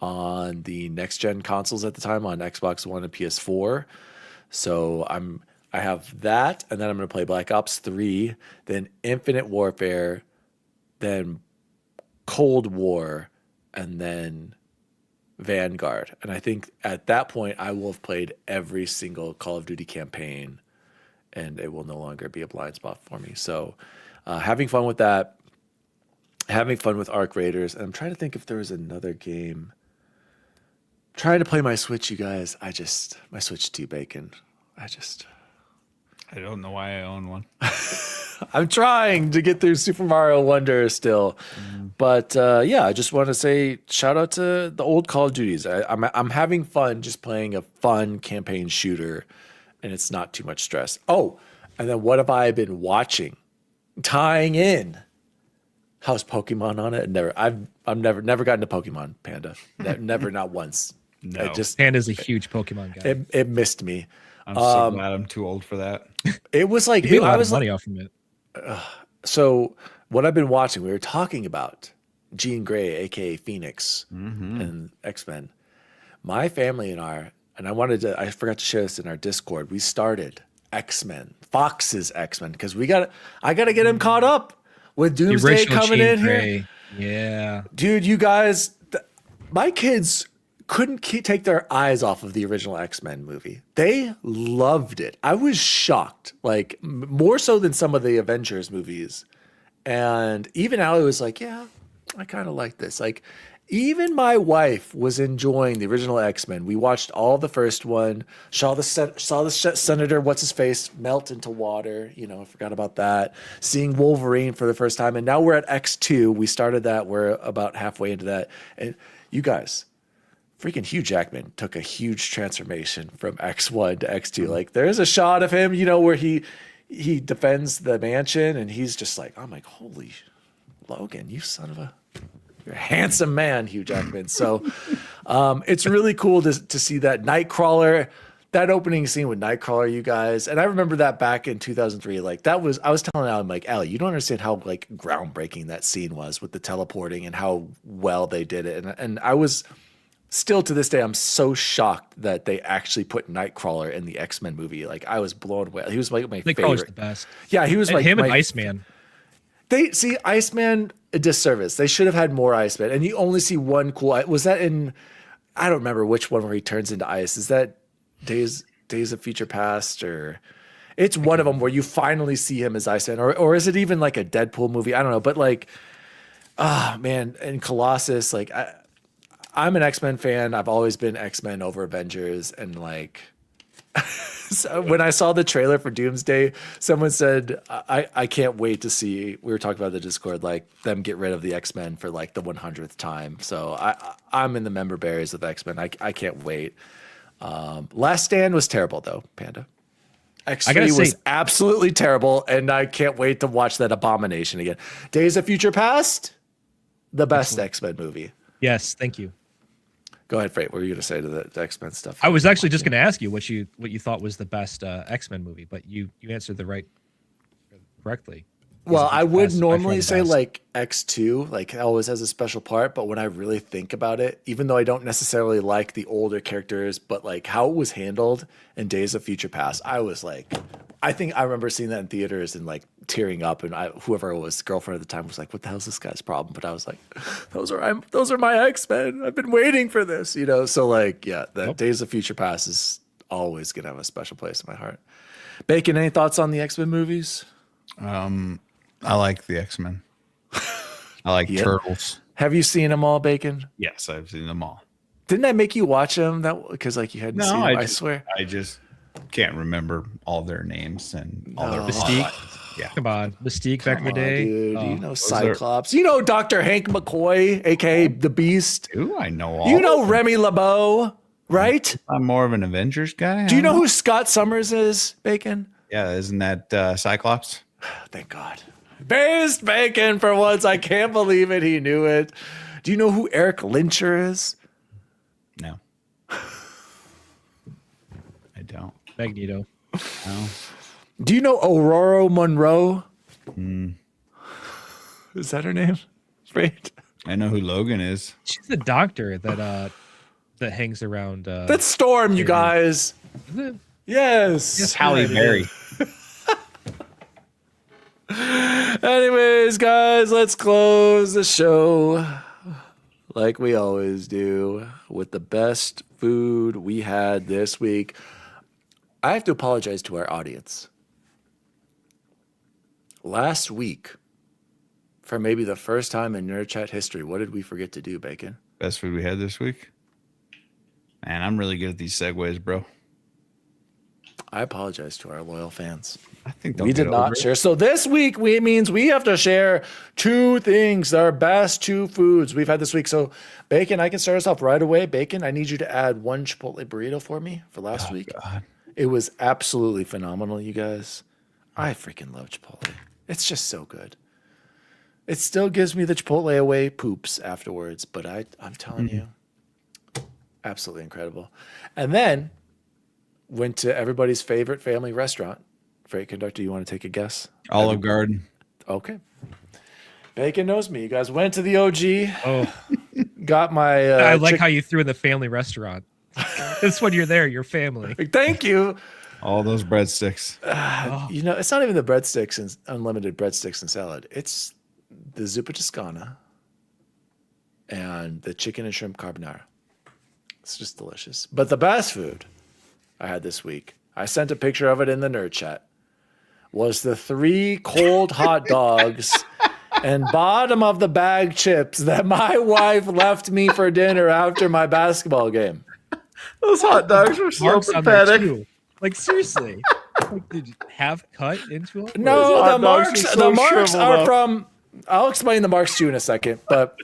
Speaker 2: on the next-gen consoles at the time, on Xbox One and PS4. So I have that, and then I'm going to play Black Ops 3, then Infinite Warfare, then Cold War, and then Vanguard. And I think at that point, I will have played every single Call of Duty campaign, and it will no longer be a blind spot for me. So having fun with that, having fun with Arc Raiders. And I'm trying to think if there was another game. I'm trying to play my Switch, you guys. My Switch 2 Bacon. I
Speaker 1: don't know why I own one.
Speaker 2: I'm trying to get through Super Mario Wonder still. But yeah, I just want to say shout out to the old Call of Duties. I'm having fun just playing a fun campaign shooter, and it's not too much stress. Oh, and then what have I been watching? Tying in. How's Pokemon on it? I've never gotten to Pokemon, Panda. Never, not once.
Speaker 1: No.
Speaker 4: Panda's a huge Pokemon guy.
Speaker 2: It missed me.
Speaker 1: I'm so glad I'm too old for that.
Speaker 2: It was like
Speaker 4: you made a lot of money off from it.
Speaker 2: So what I've been watching, we were talking about Jean Grey, aka Phoenix, and X-Men. My family and I forgot to share this in our Discord. We started X-Men, Fox's X-Men, because I gotta get him caught up with Doomsday coming in here.
Speaker 4: Yeah,
Speaker 2: dude, you guys, my kids couldn't take their eyes off of the original X-Men movie. They loved it. I was shocked, like more so than some of the Avengers movies. And even Allie was like, yeah, I kind of like this. Like, even my wife was enjoying the original X-Men. We watched all the first one, saw the Senator, what's his face, melt into water. You know, I forgot about that. Seeing Wolverine for the first time. And now we're at X2. We started that. We're about halfway into that. And you guys, freaking Hugh Jackman took a huge transformation from X1 to X2. Like, there's a shot of him, you know, where he defends the mansion and he's just like, I'm like, holy Logan, you son of a... You're a handsome man, Hugh Jackman. So it's really cool to see that Nightcrawler, that opening scene with Nightcrawler, you guys. And I remember that back in 2003. Like, I was telling Allie, I'm like, Allie, you don't understand how like groundbreaking that scene was with the teleporting and how well they did it. And I was still to this day, I'm so shocked that they actually put Nightcrawler in the X-Men movie. Like, I was blown away. He was like my favorite.
Speaker 4: The best.
Speaker 2: Yeah, he was
Speaker 4: and
Speaker 2: like
Speaker 4: him and Iceman.
Speaker 2: They see Iceman a disservice. They should have had more Iceman, and you only see one cool. Was that in? I don't remember which one where he turns into ice. Is that Days of Future Past, or it's one of them where you finally see him as Iceman, or is it even like a Deadpool movie? I don't know, but like, man, and Colossus. Like, I'm an X-Men fan. I've always been X-Men over Avengers, and like. So when I saw the trailer for Doomsday, someone said, I can't wait to see, we were talking about the Discord, like them get rid of the X-Men for like the 100th time. So I'm in the member berries of X-Men. I can't wait. Last Stand was terrible though, Panda. X3 was absolutely terrible, and I can't wait to watch that abomination again. Days of Future Past, the best X-Men movie.
Speaker 4: Yes, thank you.
Speaker 2: Go ahead, Freight. What were you going to say to the X-Men stuff?
Speaker 4: I was actually just going to ask you what you thought was the best X-Men movie, but you answered correctly.
Speaker 2: Well, I would normally say like X2, like it always has a special part, but when I really think about it, even though I don't necessarily like the older characters, but like how it was handled in Days of Future Past, I was like, I think I remember seeing that in theaters and like tearing up, and whoever it was, girlfriend at the time, was like, what the hell's this guy's problem? But I was like, those are my X-Men. I've been waiting for this, you know? So like, yeah, Days of Future Past is always going to have a special place in my heart. Bacon, any thoughts on the X-Men movies?
Speaker 1: I like the X-Men. I like Turtles.
Speaker 2: Have you seen them all, Bacon?
Speaker 1: Yes, I've seen them all.
Speaker 2: Didn't I make you watch them? That because like you hadn't seen them, I swear.
Speaker 1: I just can't remember all their names and all their
Speaker 4: Mystique. Yeah, come on, Mystique back in the day,
Speaker 2: dude. You know Cyclops. You know Dr. Hank McCoy, aka the Beast.
Speaker 1: Ooh, I know all.
Speaker 2: You know Remy LeBeau, right?
Speaker 1: I'm more of an Avengers guy.
Speaker 2: Do you know who Scott Summers is, Bacon?
Speaker 1: Yeah, isn't that Cyclops?
Speaker 2: Thank God. Based Bacon for once. I can't believe it. He knew it. Do you know who Eric Lyncher is?
Speaker 1: No. I don't.
Speaker 4: Magneto.
Speaker 1: No.
Speaker 2: Do you know Aurora Monroe? Is that her name? Right.
Speaker 1: I know who Logan is.
Speaker 4: She's the doctor that hangs around.
Speaker 2: That's Storm, you guys.
Speaker 4: Is it?
Speaker 2: Yes.
Speaker 1: It's Halle Berry.
Speaker 2: Anyways, guys, let's close the show like we always do with the best food we had this week. I have to apologize to our audience. Last week, for maybe the first time in Nerd Chat history, what did we forget to do, Bacon?
Speaker 1: Best food we had this week? Man, I'm really good at these segues, bro.
Speaker 2: I apologize to our loyal fans.
Speaker 1: I think
Speaker 2: we did not share. So this week means we have to share two things, our best two foods we've had this week. So Bacon, I can start us off right away. Bacon, I need you to add one Chipotle burrito for me for last week. God. It was absolutely phenomenal, you guys. I freaking love Chipotle. It's just so good. It still gives me the Chipotle away poops afterwards, but I'm telling you, absolutely incredible. And then went to everybody's favorite family restaurant. Freight Conductor, you want to take a guess?
Speaker 1: Olive Garden.
Speaker 2: Okay. Bacon knows me. You guys went to the OG.
Speaker 4: Oh,
Speaker 2: Got my.
Speaker 4: I like how you threw in the family restaurant. That's when you're there, your family.
Speaker 2: Thank you.
Speaker 1: All those breadsticks.
Speaker 2: You know, it's not even the breadsticks and unlimited breadsticks and salad. It's the zuppa toscana and the chicken and shrimp carbonara. It's just delicious. But the best food I had this week, I sent a picture of it in the nerd chat, was the 3 cold hot dogs and bottom of the bag chips that my wife left me for dinner after my basketball game.
Speaker 5: Those hot dogs were so
Speaker 4: Marks on there,
Speaker 5: pathetic.
Speaker 4: too. Like seriously, like, did you have cut into it?
Speaker 2: No,
Speaker 5: Those
Speaker 2: the
Speaker 5: hot dogs
Speaker 2: marks.
Speaker 5: are so
Speaker 2: The marks
Speaker 5: shriveled
Speaker 2: are
Speaker 5: up.
Speaker 2: from. I'll explain the marks to you in a second, but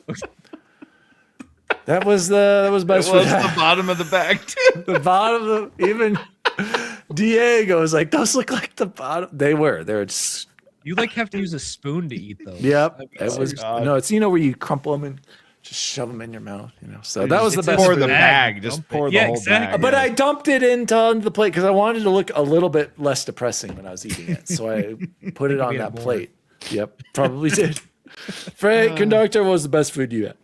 Speaker 2: that was best
Speaker 5: It was
Speaker 2: food.
Speaker 5: the bottom of the bag too.
Speaker 2: The bottom of even Diego was like, those look like the bottom. They were. They were just.
Speaker 4: You like have to use a spoon to eat those.
Speaker 2: Yep.
Speaker 4: That'd be
Speaker 2: It was
Speaker 5: God.
Speaker 2: no. It's where you crumple them and just shove them in your mouth. So
Speaker 1: Dude,
Speaker 2: that was the
Speaker 1: just
Speaker 2: best.
Speaker 1: pour
Speaker 2: food.
Speaker 1: the
Speaker 4: bag,
Speaker 1: bag. Just
Speaker 4: dump it.
Speaker 1: pour the
Speaker 4: Yeah,
Speaker 1: whole
Speaker 4: exactly.
Speaker 1: bag.
Speaker 2: But
Speaker 1: yeah.
Speaker 2: I dumped it onto the plate because I wanted to look a little bit less depressing when I was eating it. So I put it on
Speaker 4: Maybe
Speaker 2: that
Speaker 4: more.
Speaker 2: plate. Yep, probably did. Frank, conductor, what was the best food you had?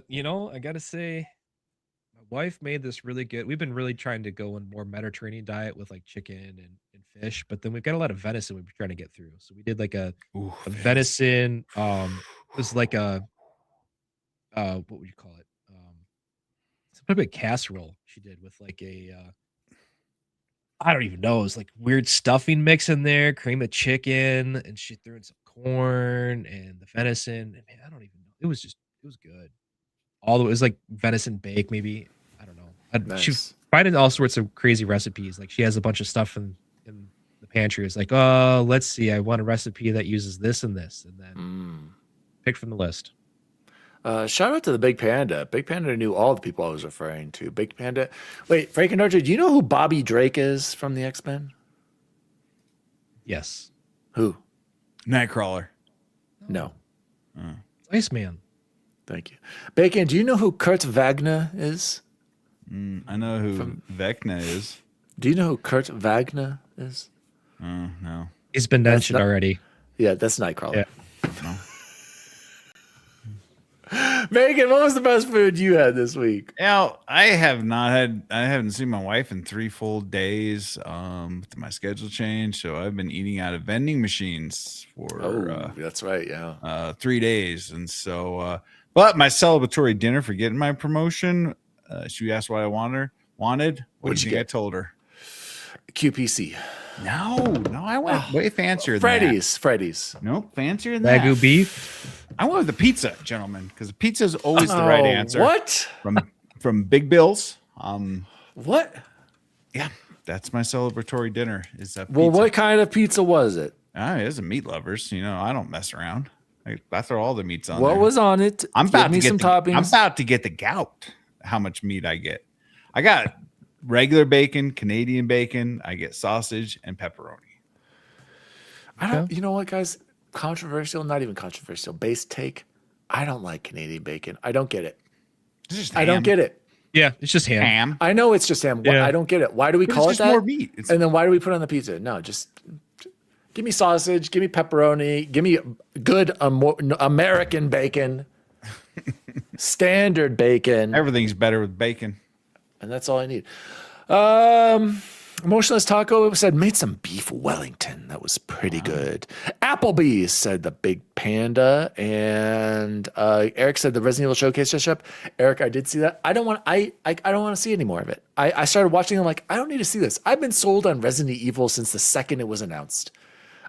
Speaker 4: You know, I gotta say, my wife made this really good. We've been really trying to go on more Mediterranean diet with like chicken and fish, but then we've got a lot of venison we've been trying to get through. So we did like a venison. It was like a what would you call it? It's a bit casserole she did with like a I don't even know. It was like weird stuffing mix in there, cream of chicken, and she threw in some corn and the venison. And man, I don't even know. It was good. It was like venison bake, maybe. I don't know. She
Speaker 2: Nice.
Speaker 4: finding all sorts of crazy recipes. Like she has a bunch of stuff in the pantry. It's like, oh, let's see. I want a recipe that uses this and this, and then pick from the list.
Speaker 2: Shout out to the Big Panda. Big Panda knew all the people I was referring to. Big Panda. Wait, Frank and Archer, do you know who Bobby Drake is from the X-Men?
Speaker 4: Yes,
Speaker 2: Who?
Speaker 1: Nightcrawler.
Speaker 2: No.
Speaker 4: Iceman.
Speaker 2: Thank you. Bacon, do you know who Kurt Wagner is?
Speaker 1: I know who Vecna is.
Speaker 2: Do you know who Kurt Wagner is?
Speaker 1: No.
Speaker 4: He's been mentioned already.
Speaker 2: Yeah, that's Nightcrawler.
Speaker 4: Yeah.
Speaker 1: No.
Speaker 2: Megan, what was the best food you had this week?
Speaker 1: Now, I haven't seen my wife in 3 full days. My schedule changed, so I've been eating out of vending machines for
Speaker 2: That's right. Yeah.
Speaker 1: 3 days. And so, but my celebratory dinner for getting my promotion, she asked what I wanted. What
Speaker 2: What'd
Speaker 1: did
Speaker 2: you
Speaker 1: you
Speaker 2: get?
Speaker 1: I told her.
Speaker 2: QPC.
Speaker 1: No, I went way fancier than that.
Speaker 2: Freddy's.
Speaker 1: Nope, fancier than that.
Speaker 4: Wagyu beef.
Speaker 1: I went with the pizza, gentlemen, because pizza is always the right answer.
Speaker 2: What?
Speaker 1: From Big Bill's.
Speaker 2: What?
Speaker 1: Yeah, that's my celebratory dinner. Is that
Speaker 2: Well,
Speaker 1: pizza.
Speaker 2: what kind of pizza was it?
Speaker 1: It is a meat lovers. I don't mess around. I throw all the meats on
Speaker 2: What
Speaker 1: there.
Speaker 2: was on it?
Speaker 1: I'm about
Speaker 2: Give me
Speaker 1: to get
Speaker 2: some
Speaker 1: the,
Speaker 2: toppings.
Speaker 1: I'm about to get the gout. How much meat I get? I got regular bacon, Canadian bacon. I get sausage and pepperoni.
Speaker 2: I don't. You know what, guys? Controversial, not even controversial. Base take. I don't like Canadian bacon. I don't get it.
Speaker 1: It's just
Speaker 2: I don't get it.
Speaker 4: Yeah, it's just ham.
Speaker 1: ham.
Speaker 2: I know it's just ham.
Speaker 4: Yeah.
Speaker 2: I don't get it. Why do we
Speaker 1: But
Speaker 2: call
Speaker 1: it's
Speaker 2: it
Speaker 1: just
Speaker 2: that?
Speaker 1: more meat. It's
Speaker 2: And then why do we put it on the pizza? No, just give me sausage, give me pepperoni, give me good American bacon, standard bacon,
Speaker 1: everything's better with bacon.
Speaker 2: and that's all I need. Emotionless Taco said made some beef Wellington. That was pretty good. Applebee's said the Big Panda, and Eric said the Resident Evil Showcase just up. Eric, I did see that. I don't want. I don't want to see any more of it. I started watching. I'm like, I don't need to see this. I've been sold on Resident Evil since the second it was announced.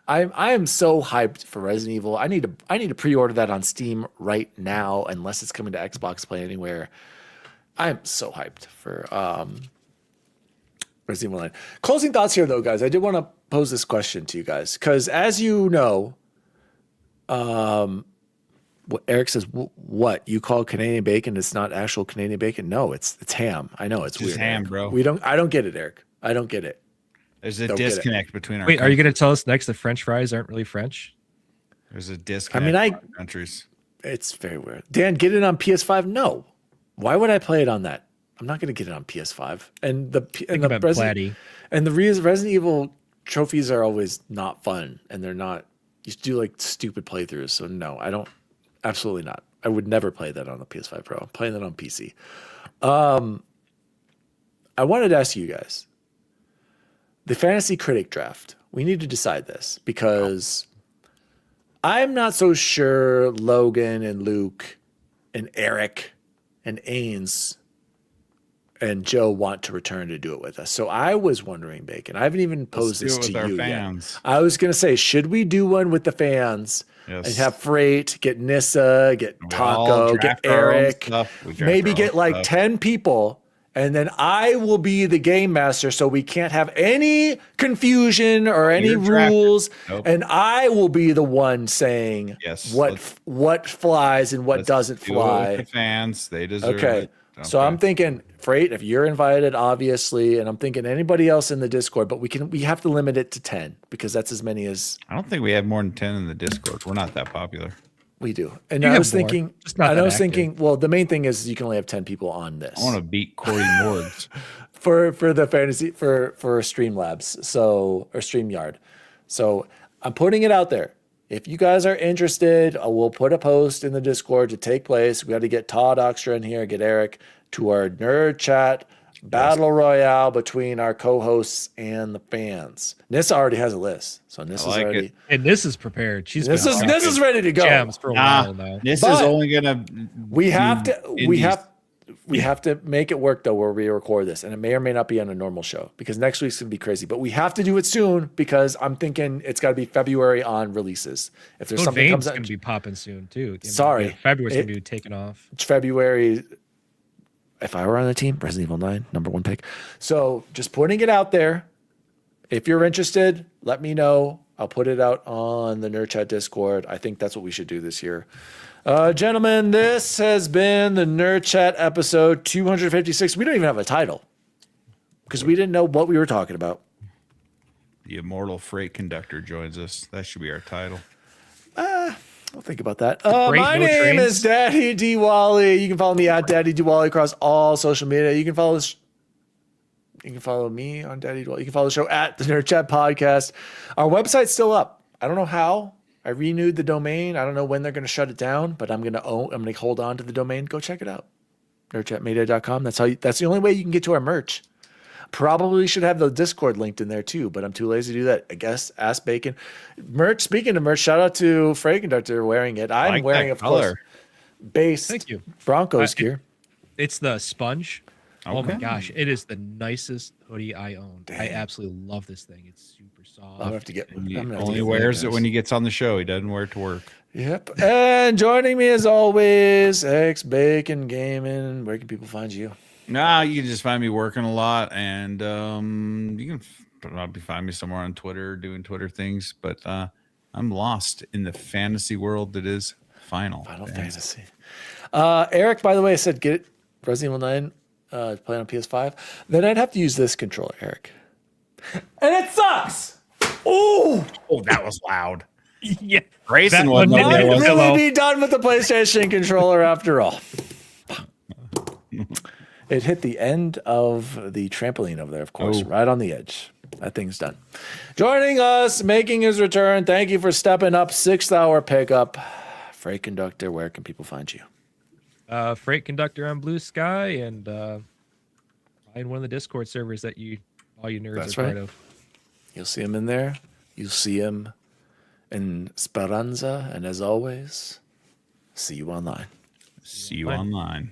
Speaker 2: I am so hyped for Resident Evil. I need to pre-order that on Steam right now, unless it's coming to Xbox Play Anywhere. I am so hyped for Resident Evil 9. Closing thoughts here, though, guys. I did want to pose this question to you guys because, as you know, what Eric says, what you call Canadian bacon? It's not actual Canadian bacon. No, it's ham. I know it's
Speaker 1: Just
Speaker 2: weird.
Speaker 1: ham,
Speaker 2: Eric.
Speaker 1: bro.
Speaker 2: I don't get it, Eric. I don't get it.
Speaker 1: There's a
Speaker 2: Don't get it.
Speaker 1: disconnect between our
Speaker 4: Wait, are you going to tell us next the French fries aren't really French?
Speaker 1: There's a disconnect
Speaker 2: I-
Speaker 1: between our countries.
Speaker 2: It's very weird. Dan, get it on PS5? No. Why would I play it on that? I'm not going to get it on PS5. And
Speaker 4: Think about Platty.
Speaker 2: And the Resident Evil trophies are always not fun, and they're not You do like stupid playthroughs. So no, I don't. Absolutely not. I would never play that on the PS5 Pro. I'm playing that on PC. I wanted to ask you guys, the Fantasy Critic Draft. We need to decide this because I'm not so sure Logan and Luke and Eric and Ains and Joe want to return to do it with us. So I was wondering, Bacon, I haven't even posed this to you
Speaker 1: fans.
Speaker 2: yet. I was going to say, should we do one with the fans and have Freight, get Nissa, get Taco, get Eric, maybe get like 10 people, and then I will be the game master so we can't have any confusion or any rules. And I will be the one saying what flies and what doesn't fly.
Speaker 1: The fans, they deserve it.
Speaker 2: So I'm thinking, Freight, if you're invited, obviously, and I'm thinking anybody else in the Discord, but we have to limit it to 10 because that's as many as
Speaker 1: I don't think we have more than 10 in the Discord. We're not that popular.
Speaker 2: We do. And I was thinking, well, the main thing is you can only have 10 people on this.
Speaker 1: I want to beat Corey Morgs
Speaker 2: for the fantasy for Streamlabs, or StreamYard. So I'm putting it out there. If you guys are interested, we'll put a post in the Discord to take place. We got to get Todd Oxtra in here, get Eric to our nerd chat battle royale between our co-hosts and the fans. Nissa already has a list, so Nissa's already.
Speaker 4: And Nissa's prepared.
Speaker 2: Nissa's ready to go.
Speaker 4: Jams for a while now.
Speaker 1: Nissa's only gonna.
Speaker 2: We have to make it work though, where we record this, and it may or may not be on a normal show because next week's gonna be crazy. But we have to do it soon because I'm thinking it's got to be February on releases. If there's something comes out,
Speaker 4: gonna be popping soon too.
Speaker 2: Sorry,
Speaker 4: February's gonna be taking off.
Speaker 2: It's February. If I were on the team, Resident Evil 9, #1 pick. So just putting it out there. If you're interested, let me know. I'll put it out on the Nerd Chat Discord. I think that's what we should do this year. Gentlemen, this has been the Nerd Chat episode 256. We don't even have a title because we didn't know what we were talking about.
Speaker 1: The immortal freight conductor joins us. That should be our title.
Speaker 2: I'll think about that. My name is Daddy D Wally. You can follow me at Daddy D Wally across all social media. You can follow this. You can follow me on Daddy D Wally. You can follow the show at the Nerd Chat Podcast. Our website's still up. I don't know how. I renewed the domain. I don't know when they're going to shut it down, but I'm going to hold on to the domain. Go check it out. nerdchatmedia.com. That's the only way you can get to our merch. Probably should have the Discord linked in there too, but I'm too lazy to do that. I guess ask Bacon. Merch. Speaking of merch, shout out to Freight Conductor wearing it. I'm wearing, of course, based
Speaker 4: Thank you.
Speaker 2: Broncos gear.
Speaker 4: It's the sponge.
Speaker 1: Okay.
Speaker 4: Oh my gosh, it is the nicest hoodie I own. I absolutely love this thing. It's super soft.
Speaker 2: I'll have to get.
Speaker 1: He only wears it when he gets on the show. He doesn't wear it to work.
Speaker 2: Yep. And joining me as always, X Bacon Gaming. Where can people find you?
Speaker 1: Nah, you can just find me working a lot, and you can probably find me somewhere on Twitter doing Twitter things. But I'm lost in the fantasy world that is Final
Speaker 2: Fantasy. Eric, by the way, said get Resident Evil 9 playing on PS5. Then I'd have to use this controller, Eric, and it sucks. Oh,
Speaker 1: that was loud.
Speaker 4: Yeah,
Speaker 1: Grayson
Speaker 2: might really be done with the PlayStation controller after all. It hit the end of the trampoline over there, of course, right on the edge. That thing's done. Joining us, making his return. Thank you for stepping up. 6th hour pickup. Freight Conductor, where can people find you?
Speaker 4: Freight Conductor on Blue Sky and in one of the Discord servers that all you nerds are part of.
Speaker 2: You'll see him in there. You'll see him in Speranza. And as always, see you online.
Speaker 1: See you online.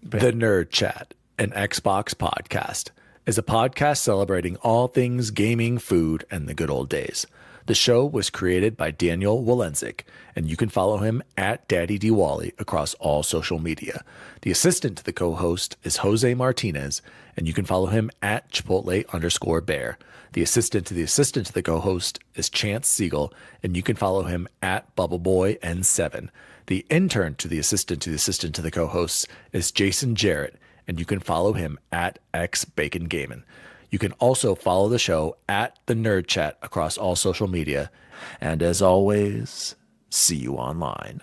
Speaker 2: The Nerd Chat, an Xbox podcast, is a podcast celebrating all things gaming, food, and the good old days. The show was created by Daniel Walenzik, and you can follow him at Daddy D Wally across all social media. The assistant to the co-host is Jose Martinez, and you can follow him at Chipotle_bear. The assistant to the co-host is Chance Siegel, and you can follow him at BubbleBoyN7. The intern to the assistant to the co-hosts is Jason Jarrett, and you can follow him at XBaconGaming. You can also follow the show at the Nerd Chat across all social media. And as always, see you online.